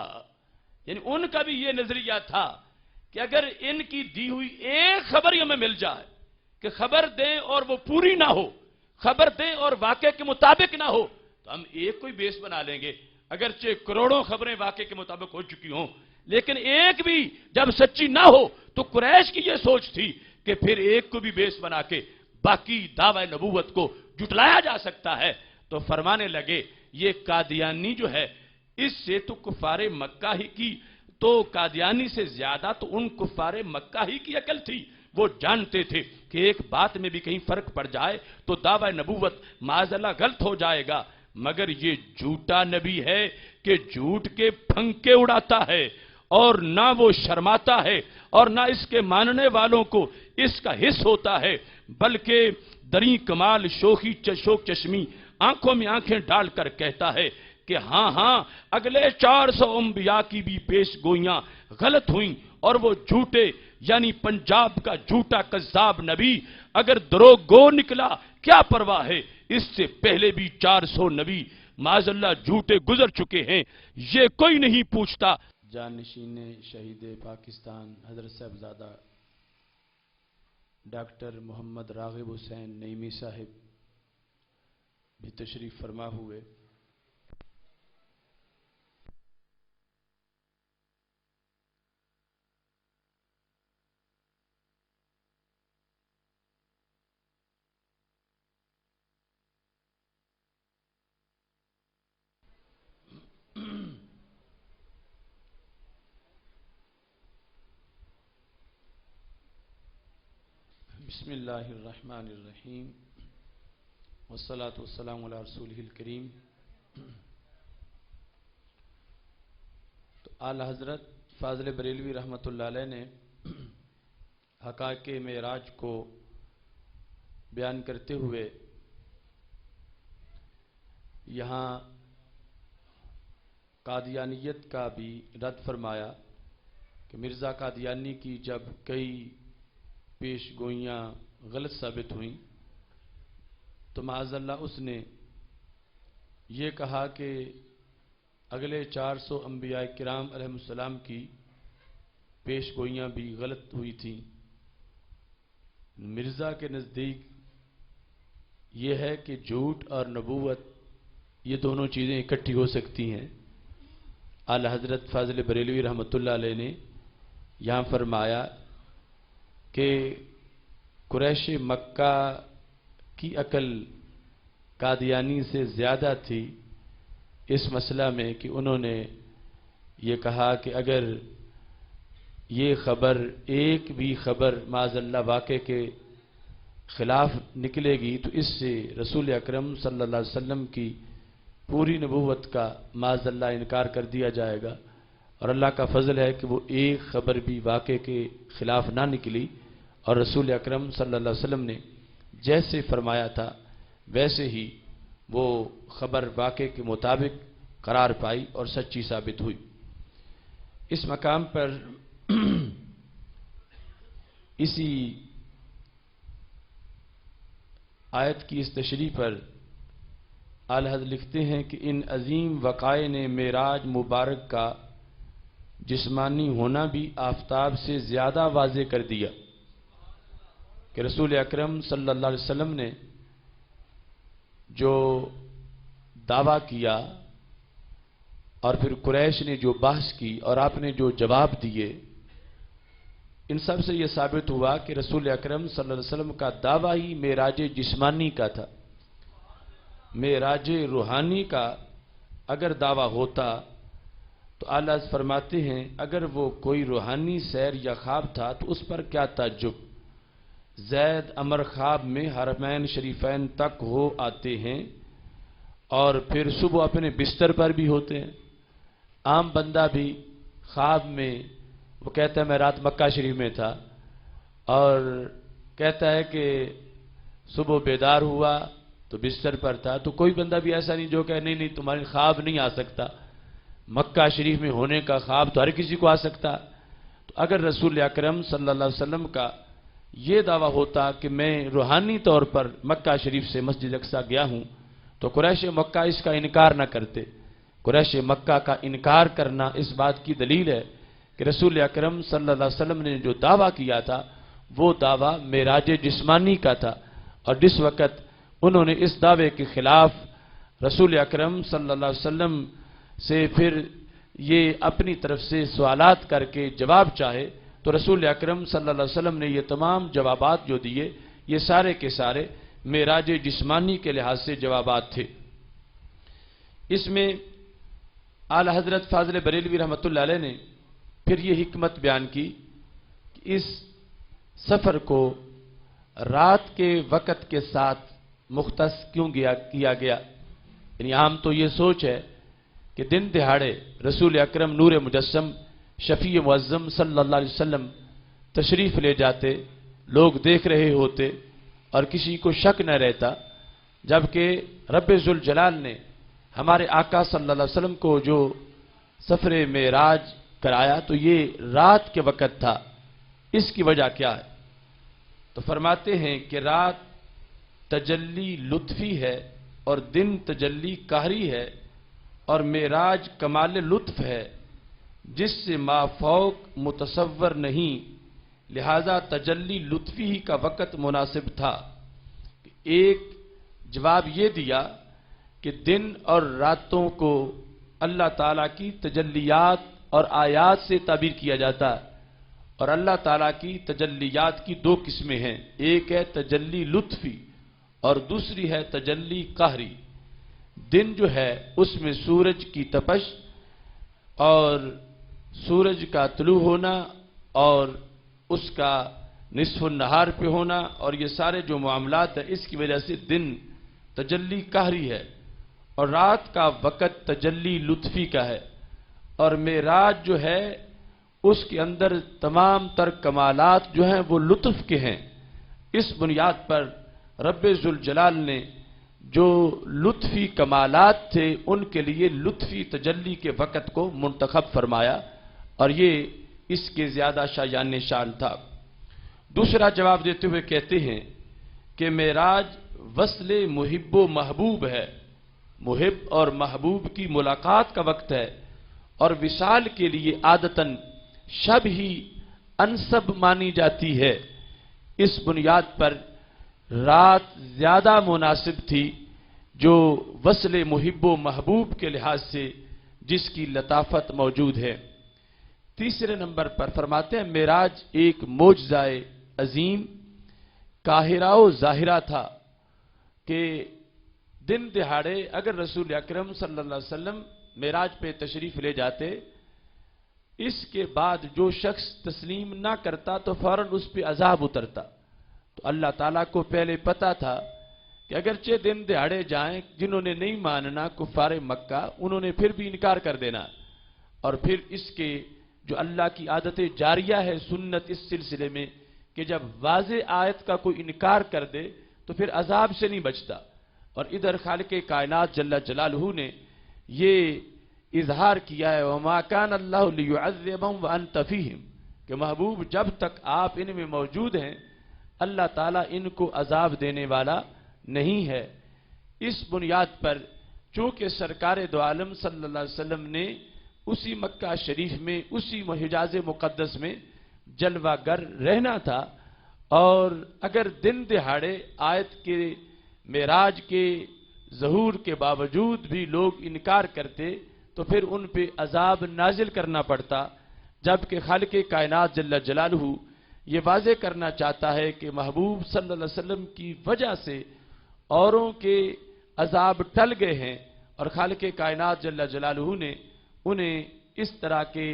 یعنی ان کا بھی یہ نظریہ تھا کہ اگر ان کی دی ہوئی ایک خبر ہمیں مل جائے کہ خبر دیں اور وہ پوری نہ ہو، خبر دیں اور واقعے کے مطابق نہ ہو، تو ہم ایک کوئی بیس بنا لیں گے. اگرچہ کروڑوں خبریں واقعے کے مطابق ہو چکی ہوں، لیکن ایک بھی جب سچی نہ ہو تو قریش کی یہ سوچ تھی کہ پھر ایک کو بھی بیس بنا کے باقی دعوی نبوت کو جٹلایا جا سکتا ہے. تو فرمانے لگے یہ قادیانی جو ہے اس سے تو کفار مکہ ہی کی، تو قادیانی سے زیادہ تو ان کفار مکہ ہی کی عقل تھی. وہ جانتے تھے کہ ایک بات میں بھی کہیں فرق پڑ جائے تو دعوی نبوت معاذ اللہ غلط ہو جائے گا. مگر یہ جھوٹا نبی ہے کہ جھوٹ کے پھنکے اڑاتا ہے اور نہ وہ شرماتا ہے اور نہ اس کے ماننے والوں کو اس کا حس ہوتا ہے، بلکہ دری کمال شوق چشمی آنکھوں میں آنکھیں ڈال کر کہتا ہے کہ ہاں ہاں اگلے 400 انبیاء کی بھی پیش گوئیاں غلط ہوئیں اور وہ جھوٹے یعنی پنجاب کا جھوٹا کذاب نبی اگر دروغ گو نکلا کیا پرواہ ہے، اس سے پہلے بھی 400 نبی معاذ اللہ جھوٹے گزر چکے ہیں، یہ کوئی نہیں پوچھتا. جانشین شہید پاکستان حضرت صاحبزادہ ڈاکٹر محمد راغب حسین نعیمی صاحب بھی تشریف فرما ہوئے. بسم اللہ الرحمن الرحیم والصلاة والسلام علی رسولہ الکریم. تو اعلی حضرت فاضل بریلوی رحمۃ اللہ علیہ نے حقائق معراج کو بیان کرتے ہوئے یہاں قادیانیت کا بھی رد فرمایا کہ مرزا قادیانی کی جب کئی پیش گوئیاں غلط ثابت ہوئیں تو معاذ اللہ اس نے یہ کہا کہ اگلے 400 انبیاء کرام علیہ السلام کی پیش گوئیاں بھی غلط ہوئی تھیں. مرزا کے نزدیک یہ ہے کہ جھوٹ اور نبوت یہ دونوں چیزیں اکٹھی ہو سکتی ہیں. اعلی حضرت فاضل بریلوی رحمۃ اللہ علیہ نے یہاں فرمایا کہ قریش مکہ کی عقل قادیانی سے زیادہ تھی اس مسئلہ میں کہ انہوں نے یہ کہا کہ اگر یہ خبر ایک بھی خبر معاذ اللہ واقع کے خلاف نکلے گی تو اس سے رسول اکرم صلی اللہ علیہ وسلم کی پوری نبوت کا معاذ اللہ انکار کر دیا جائے گا. اور اللہ کا فضل ہے کہ وہ ایک خبر بھی واقع کے خلاف نہ نکلی اور رسول اکرم صلی اللہ علیہ وسلم نے جیسے فرمایا تھا ویسے ہی وہ خبر واقع کے مطابق قرار پائی اور سچی ثابت ہوئی. اس مقام پر اسی آیت کی اس تشریح پر اعلی حضرت لکھتے ہیں کہ ان عظیم وقائع نے معراج مبارک کا جسمانی ہونا بھی آفتاب سے زیادہ واضح کر دیا کہ رسول اکرم صلی اللہ علیہ وسلم نے جو دعویٰ کیا اور پھر قریش نے جو بحث کی اور آپ نے جو جواب دیے ان سب سے یہ ثابت ہوا کہ رسول اکرم صلی اللہ علیہ وسلم کا دعویٰ ہی معراج جسمانی کا تھا. معراج روحانی کا اگر دعویٰ ہوتا تو اعلیٰ فرماتے ہیں اگر وہ کوئی روحانی سیر یا خواب تھا تو اس پر کیا تعجب. زید عمر خواب میں حرمین شریفین تک ہو آتے ہیں اور پھر صبح اپنے بستر پر بھی ہوتے ہیں. عام بندہ بھی خواب میں وہ کہتا ہے میں رات مکہ شریف میں تھا اور کہتا ہے کہ صبح بیدار ہوا تو بستر پر تھا. تو کوئی بندہ بھی ایسا نہیں جو کہ نہیں تمہارے خواب نہیں آ سکتا. مکہ شریف میں ہونے کا خواب تو ہر کسی کو آ سکتا. تو اگر رسول اکرم صلی اللہ علیہ وسلم کا یہ دعویٰ ہوتا کہ میں روحانی طور پر مکہ شریف سے مسجد اقصی گیا ہوں تو قریش مکہ اس کا انکار نہ کرتے. قریش مکہ کا انکار کرنا اس بات کی دلیل ہے کہ رسول اکرم صلی اللہ علیہ وسلم نے جو دعویٰ کیا تھا وہ دعویٰ معراج جسمانی کا تھا. اور جس وقت انہوں نے اس دعوے کے خلاف رسول اکرم صلی اللہ علیہ وسلم سے پھر یہ اپنی طرف سے سوالات کر کے جواب چاہے تو رسول اکرم صلی اللہ علیہ وسلم نے یہ تمام جوابات جو دیے یہ سارے کے سارے معراج جسمانی کے لحاظ سے جوابات تھے. اس میں اعلی حضرت فاضل بریلوی رحمۃ اللہ علیہ نے پھر یہ حکمت بیان کی کہ اس سفر کو رات کے وقت کے ساتھ مختص کیوں کیا گیا. یعنی عام تو یہ سوچ ہے کہ دن دہاڑے رسول اکرم نور مجسم شفیع معظم صلی اللہ علیہ وسلم تشریف لے جاتے لوگ دیکھ رہے ہوتے اور کسی کو شک نہ رہتا. جبکہ رب ذوالجلال نے ہمارے آقا صلی اللہ علیہ وسلم کو جو سفر معراج کرایا تو یہ رات کے وقت تھا. اس کی وجہ کیا ہے؟ تو فرماتے ہیں کہ رات تجلی لطفی ہے اور دن تجلی قہری ہے اور معراج کمال لطف ہے جس سے مافوق متصور نہیں لہذا تجلی لطفی ہی کا وقت مناسب تھا. ایک جواب یہ دیا کہ دن اور راتوں کو اللہ تعالیٰ کی تجلیات اور آیات سے تعبیر کیا جاتا ہے اور اللہ تعالیٰ کی تجلیات کی دو قسمیں ہیں. ایک ہے تجلی لطفی اور دوسری ہے تجلی قہری. دن جو ہے اس میں سورج کی تپش اور سورج کا طلوع ہونا اور اس کا نصف النہار پہ ہونا اور یہ سارے جو معاملات ہیں، اس کی وجہ سے دن تجلی قہری ہے اور رات کا وقت تجلی لطفی کا ہے، اور معراج جو ہے اس کے اندر تمام تر کمالات جو ہیں وہ لطف کے ہیں۔ اس بنیاد پر رب ذوالجلال نے جو لطفی کمالات تھے ان کے لیے لطفی تجلی کے وقت کو منتخب فرمایا، اور یہ اس کے زیادہ شایان شان تھا۔ دوسرا جواب دیتے ہوئے کہتے ہیں کہ معراج وصل محب و محبوب ہے، محب اور محبوب کی ملاقات کا وقت ہے، اور وصال کے لیے عادتاً شب ہی انسب مانی جاتی ہے۔ اس بنیاد پر رات زیادہ مناسب تھی جو وصل محب و محبوب کے لحاظ سے جس کی لطافت موجود ہے۔ تیسرے نمبر پر فرماتے ہیں معراج ایک معجزہ عظیم قاہرہ و ظاہرہ تھا کہ دن دہاڑے اگر رسول اکرم صلی اللہ علیہ وسلم معراج پہ تشریف لے جاتے، اس کے بعد جو شخص تسلیم نہ کرتا تو فوراً اس پہ عذاب اترتا۔ تو اللہ تعالیٰ کو پہلے پتا تھا کہ اگرچہ دن دہاڑے جائیں، جنہوں نے نہیں ماننا کفار مکہ، انہوں نے پھر بھی انکار کر دینا، اور پھر اس کے جو اللہ کی عادت جاریہ ہے سنت اس سلسلے میں کہ جب واضح آیت کا کوئی انکار کر دے تو پھر عذاب سے نہیں بچتا۔ اور ادھر خالق کائنات جل جلالہ نے یہ اظہار کیا ہے وَمَا كَانَ اللَّهُ لِيُعَذِّبَهُمْ وَأَنْتَ فِيهِمْ کہ محبوب جب تک آپ ان میں موجود ہیں اللہ تعالیٰ ان کو عذاب دینے والا نہیں ہے۔ اس بنیاد پر چونکہ سرکار دو عالم صلی اللہ علیہ وسلم نے اسی مکہ شریف میں اسی حجاز مقدس میں جلوہ گر رہنا تھا، اور اگر دن دہاڑے آیت کے معراج کے ظہور کے باوجود بھی لوگ انکار کرتے تو پھر ان پہ عذاب نازل کرنا پڑتا، جبکہ خالق کائنات جل جلالہ یہ واضح کرنا چاہتا ہے کہ محبوب صلی اللہ علیہ وسلم کی وجہ سے اوروں کے عذاب ٹل گئے ہیں، اور خالق کائنات جل جلالہ نے انہیں اس طرح کے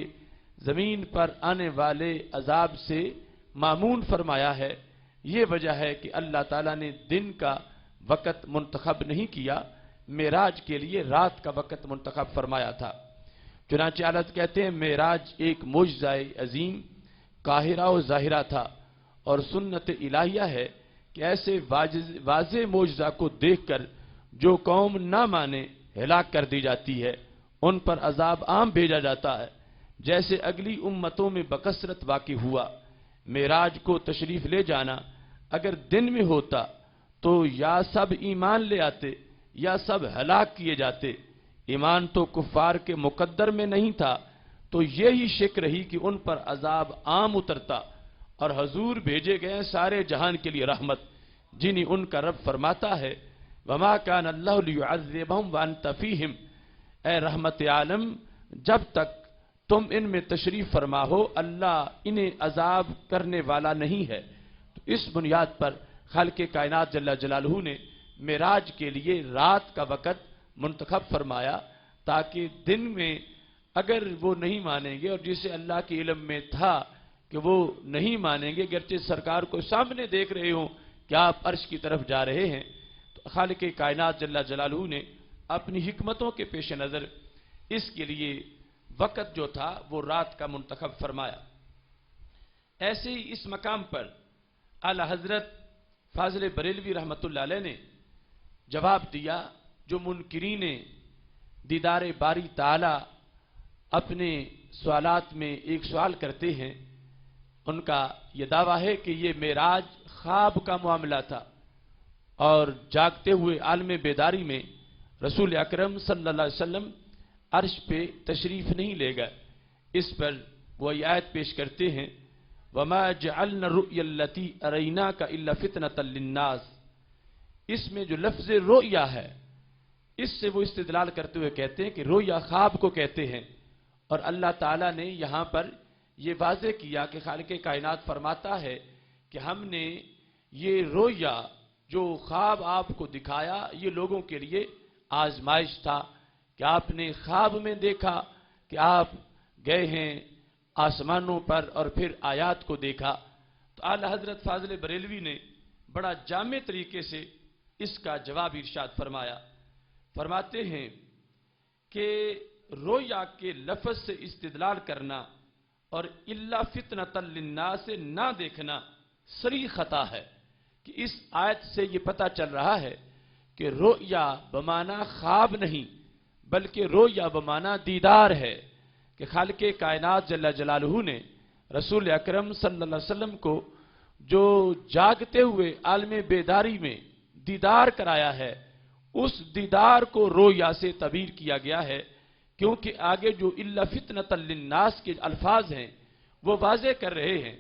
زمین پر آنے والے عذاب سے معمون فرمایا ہے۔ یہ وجہ ہے کہ اللہ تعالیٰ نے دن کا وقت منتخب نہیں کیا، معراج کے لیے رات کا وقت منتخب فرمایا تھا۔ چنانچہ حضرت کہتے ہیں معراج ایک معجزہ عظیم قاہرہ و ظاہرہ تھا، اور سنت الہیہ ہے کہ ایسے واضح معجزہ کو دیکھ کر جو قوم نہ مانے ہلاک کر دی جاتی ہے، ان پر عذاب عام بھیجا جاتا ہے، جیسے اگلی امتوں میں بکثرت واقع ہوا۔ معراج کو تشریف لے جانا اگر دن میں ہوتا تو یا سب ایمان لے آتے یا سب ہلاک کیے جاتے۔ ایمان تو کفار کے مقدر میں نہیں تھا، تو یہی شک رہی کہ ان پر عذاب عام اترتا، اور حضور بھیجے گئے سارے جہان کے لیے رحمت، جنہیں ان کا رب فرماتا ہے وَمَا كَانَ اللَّهُ لِيُعَذِّبَهُمْ وَأَنْتَ فِيهِمْ اے رحمت عالم جب تک تم ان میں تشریف فرما ہو اللہ انہیں عذاب کرنے والا نہیں ہے۔ تو اس بنیاد پر خالق کائنات جل جلالہ نے معراج کے لیے رات کا وقت منتخب فرمایا، تاکہ دن میں اگر وہ نہیں مانیں گے، اور جسے اللہ کے علم میں تھا کہ وہ نہیں مانیں گے، گرچہ سرکار کو سامنے دیکھ رہے ہوں کہ آپ عرش کی طرف جا رہے ہیں، تو خالق کائنات جل جلالہ نے اپنی حکمتوں کے پیش نظر اس کے لیے وقت جو تھا وہ رات کا منتخب فرمایا۔ ایسے ہی اس مقام پر اعلی حضرت فاضل بریلوی رحمۃ اللہ علیہ نے جواب دیا جو منکرین دیدار باری تعالی اپنے سوالات میں ایک سوال کرتے ہیں۔ ان کا یہ دعویٰ ہے کہ یہ معراج خواب کا معاملہ تھا، اور جاگتے ہوئے عالم بیداری میں رسول اکرم صلی اللہ علیہ وسلم عرش پہ تشریف نہیں لے گئے۔ اس پر وہ آیت پیش کرتے ہیں وَمَا جَعَلْنَا الرُّؤْيَا الَّتِي أَرَيْنَاكَ إِلَّا فِتْنَةً لِلنَّاسِ اس میں جو لفظ رؤیا ہے، اس سے وہ استدلال کرتے ہوئے کہتے ہیں کہ رؤیا خواب کو کہتے ہیں، اور اللہ تعالیٰ نے یہاں پر یہ واضح کیا کہ خالق کائنات فرماتا ہے کہ ہم نے یہ رؤیا جو خواب آپ کو دکھایا یہ لوگوں کے لیے آزمائش تھا، کہ آپ نے خواب میں دیکھا کہ آپ گئے ہیں آسمانوں پر اور پھر آیات کو دیکھا، تو اعلی حضرت فاضل بریلوی نے بڑا جامع طریقے سے اس کا جواب ارشاد فرمایا. فرماتے ہیں کہ رویا کے لفظ سے استدلال کرنا اور الا فتنۃ للناس سے نہ دیکھنا صریح خطا ہے. کہ اس آیت سے یہ پتہ چل رہا ہے کہ رویا بمعنی خواب نہیں بلکہ رویا بمعنی دیدار ہے. کہ خالق کائنات جل جلالہ نے رسول اکرم صلی اللہ علیہ وسلم کو جو جاگتے ہوئے عالم بیداری میں دیدار کرایا ہے، اس دیدار کو رویا سے تعبیر کیا گیا ہے. کیونکہ آگے جو الا فتنۃ للناس کے الفاظ ہیں وہ واضح کر رہے ہیں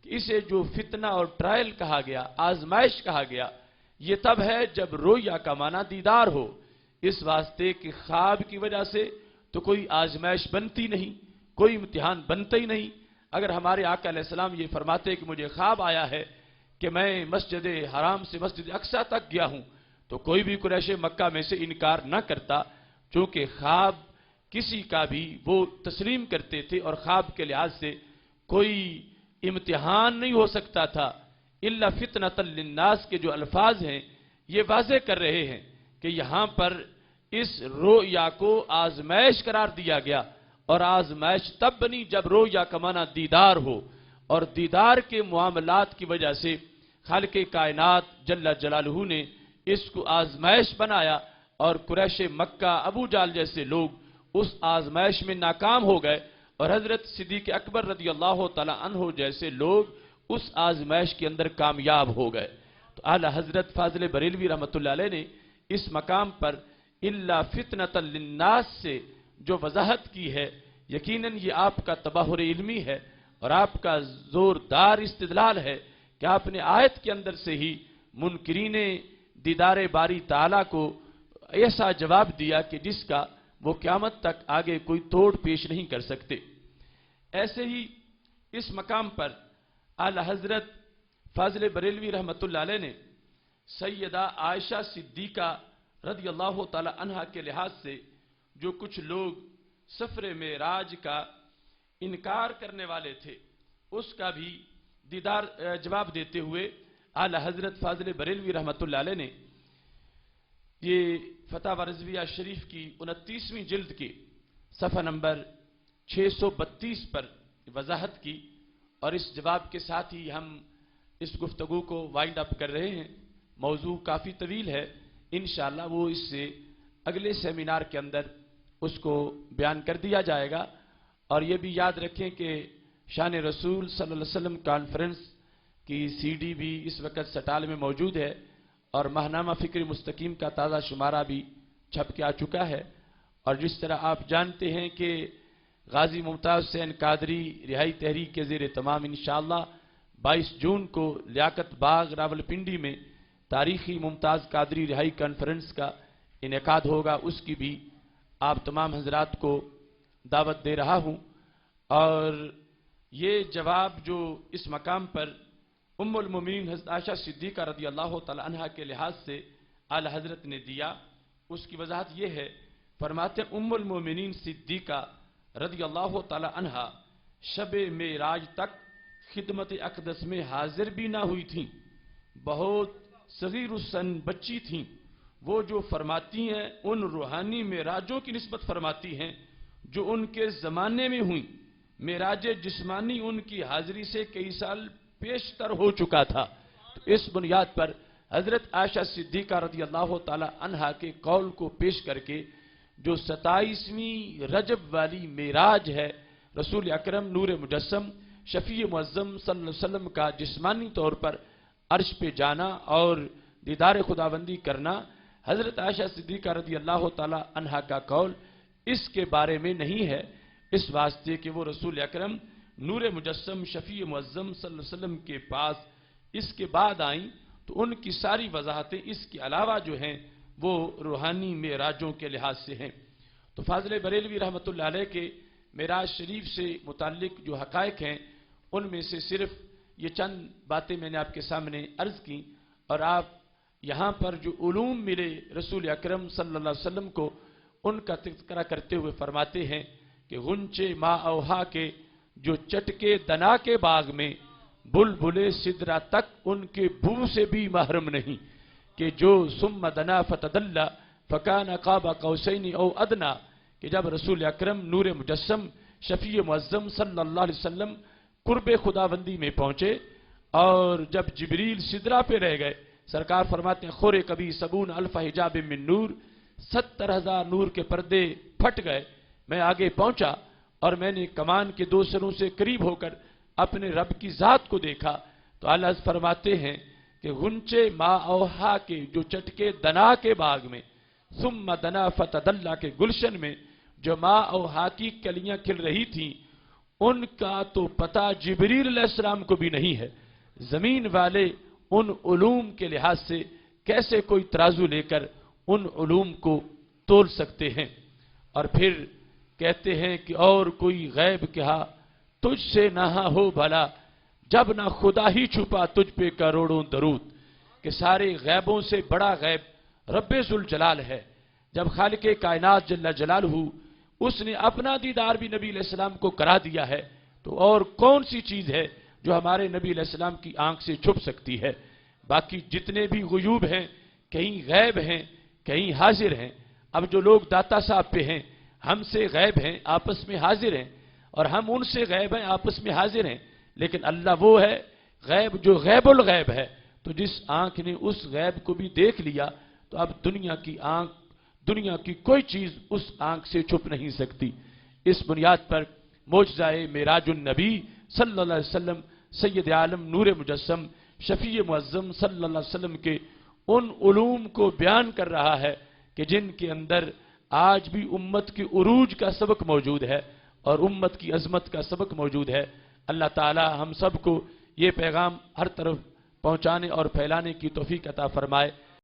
کہ اسے جو فتنہ اور ٹرائل کہا گیا، آزمائش کہا گیا، یہ تب ہے جب رویا کا معنی دیدار ہو. اس واسطے کہ خواب کی وجہ سے تو کوئی آزمائش بنتی نہیں، کوئی امتحان بنتا ہی نہیں. اگر ہمارے آقا علیہ السلام یہ فرماتے کہ مجھے خواب آیا ہے کہ میں مسجد حرام سے مسجد اقصی تک گیا ہوں، تو کوئی بھی قریش مکہ میں سے انکار نہ کرتا. چونکہ خواب کسی کا بھی وہ تسلیم کرتے تھے اور خواب کے لحاظ سے کوئی امتحان نہیں ہو سکتا تھا. الا فتنۃ للناس کے جو الفاظ ہیں یہ واضح کر رہے ہیں کہ یہاں پر اس رویا کو آزمائش قرار دیا گیا. اور آزمائش تب بنی جب رویا کا معنی دیدار ہو، اور دیدار کے معاملات کی وجہ سے خالق کائنات جل جلالہ نے اس کو آزمائش بنایا. اور قریش مکہ، ابو جال جیسے لوگ اس آزمائش میں ناکام ہو گئے، اور حضرت صدیق اکبر رضی اللہ تعالی عنہ جیسے لوگ اس آزمائش کے اندر کامیاب ہو گئے. تو اعلی حضرت فاضل بریلوی رحمۃ اللہ علیہ نے اس مقام پر الا فتنۃ للناس سے جو وضاحت کی ہے، یقیناً یہ آپ کا تبحر علمی ہے اور آپ کا زوردار استدلال ہے کہ آپ نے آیت کے اندر سے ہی منکرین دیدار باری تعالیٰ کو ایسا جواب دیا کہ جس کا وہ قیامت تک آگے کوئی توڑ پیش نہیں کر سکتے. ایسے ہی اس مقام پر اعلی حضرت فاضل بریلوی رحمۃ اللہ علیہ نے سیدہ عائشہ صدیقہ رضی اللہ تعالی عنہا کے لحاظ سے جو کچھ لوگ سفر معراج کا انکار کرنے والے تھے، اس کا بھی جواب دیتے ہوئے اعلی حضرت فاضل بریلوی رحمۃ اللہ علیہ نے یہ فتاوی رضویہ شریف کی 29ویں جلد کی صفحہ نمبر 632 پر وضاحت کی. اور اس جواب کے ساتھ ہی ہم اس گفتگو کو وائنڈ اپ کر رہے ہیں. موضوع کافی طویل ہے، انشاءاللہ وہ اس سے اگلے سیمینار کے اندر اس کو بیان کر دیا جائے گا. اور یہ بھی یاد رکھیں کہ شان رسول صلی اللہ علیہ وسلم کانفرنس کی سی ڈی بھی اس وقت سٹال میں موجود ہے، اور ماہنامہ فکر مستقیم کا تازہ شمارہ بھی چھپ کے آ چکا ہے. اور جس طرح آپ جانتے ہیں کہ غازی ممتاز حسین قادری رہائی تحریک کے زیر تمام انشاءاللہ 22 جون کو لیاقت باغ راولپنڈی میں تاریخی ممتاز قادری رہائی کانفرنس کا انعقاد ہوگا. اس کی بھی آپ تمام حضرات کو دعوت دے رہا ہوں. اور یہ جواب جو اس مقام پر ام المومنین حضرت عائشہ صدیقہ رضی اللہ تعالی عنہا کے لحاظ سے اعلی حضرت نے دیا، اس کی وضاحت یہ ہے. فرماتے ہیں ام المومنین صدیقہ رضی اللہ تعالی عنہا شب معراج تک خدمت اقدس میں حاضر بھی نہ ہوئی تھیں، بہت صغیر السن بچی تھیں. وہ جو فرماتی ہیں ان روحانی معراجوں کی نسبت فرماتی ہیں جو ان کے زمانے میں ہوئیں. معراج جسمانی ان کی حاضری سے کئی سال پیشتر ہو چکا تھا. تو اس بنیاد پر حضرت عائشہ صدیقہ رضی اللہ تعالی عنہا کے قول کو پیش کر کے جو 27ویں رجب والی معراج ہے، رسول اکرم نور مجسم شفیع معظم صلی اللہ علیہ وسلم کا جسمانی طور پر عرش پہ جانا اور دیدار خداوندی کرنا، حضرت عائشہ صدیقہ رضی اللہ تعالی عنہا کا قول اس کے بارے میں نہیں ہے. اس واسطے کہ وہ رسول اکرم نور مجسم شفیع معظم صلی اللہ علیہ وسلم کے پاس اس کے بعد آئیں، تو ان کی ساری وضاحتیں اس کے علاوہ جو ہیں وہ روحانی معراجوں کے لحاظ سے ہیں. تو فاضل بریلوی رحمۃ اللہ علیہ کے معراج شریف سے متعلق جو حقائق ہیں ان میں سے صرف یہ چند باتیں میں نے آپ کے سامنے عرض کی. اور آپ یہاں پر جو علوم ملے رسول اکرم صلی اللہ علیہ وسلم کو، ان کا تذکرہ کرتے ہوئے فرماتے ہیں کہ غنچے ما اوہا کے جو چٹکے دنا کے باغ میں بلبل سدرا تک ان کے بو سے بھی محرم نہیں کہ جو ثم دنا فتدلّا فکان قاب قوسین او ادنا، کہ جب رسول اکرم نور مجسم شفیع معظم صلی اللہ علیہ وسلم قرب خداوندی میں پہنچے اور جب جبریل سدرا پہ رہ گئے، سرکار فرماتے ہیں خورے کبھی 70,000 حجاب من نور، 70,000 نور کے پردے پھٹ گئے، میں آگے پہنچا اور میں نے کمان کے 2 سروں سے قریب ہو کر اپنے رب کی ذات کو دیکھا تو اللہ فرماتے ہیں کہ غنچے ما اوہا کے جو چٹکے دنا کے باغ میں، ثم دنا فتدلّا کے گلشن میں جو ما اوہا کی کلیاں کھل رہی تھیں، ان کا تو پتہ جبریل علیہ السلام کو بھی نہیں ہے۔ زمین والے ان علوم کے لحاظ سے کیسے کوئی ترازو لے کر ان علوم کو تول سکتے ہیں؟ اور پھر کہتے ہیں کہ اور کوئی غیب کہا تجھ سے نہ ہو بھلا، جب نہ خدا ہی چھپا تجھ پہ کروڑوں درود، کہ سارے غیبوں سے بڑا غیب رب ذوالجلال ہے۔ جب خالق کائنات جل جلالہ اس نے اپنا دیدار بھی نبی علیہ السلام کو کرا دیا ہے تو اور کون سی چیز ہے جو ہمارے نبی علیہ السلام کی آنکھ سے چھپ سکتی ہے؟ باقی جتنے بھی غیوب ہیں، کہیں غیب ہیں کہیں حاضر ہیں۔ اب جو لوگ داتا صاحب پہ ہیں، ہم سے غیب ہیں آپس میں حاضر ہیں، اور ہم ان سے غیب ہیں آپس میں حاضر ہیں، لیکن اللہ وہ ہے غیب جو غیب الغیب ہے۔ تو جس آنکھ نے اس غیب کو بھی دیکھ لیا تو اب دنیا کی کوئی چیز اس آنکھ سے چھپ نہیں سکتی۔ اس بنیاد پر معجزہ معراج النبی صلی اللہ علیہ وسلم سید عالم نور مجسم شفیع معظم صلی اللہ علیہ وسلم کے ان علوم کو بیان کر رہا ہے کہ جن کے اندر آج بھی امت کی عروج کا سبق موجود ہے اور امت کی عظمت کا سبق موجود ہے۔ اللہ تعالی ہم سب کو یہ پیغام ہر طرف پہنچانے اور پھیلانے کی توفیق عطا فرمائے۔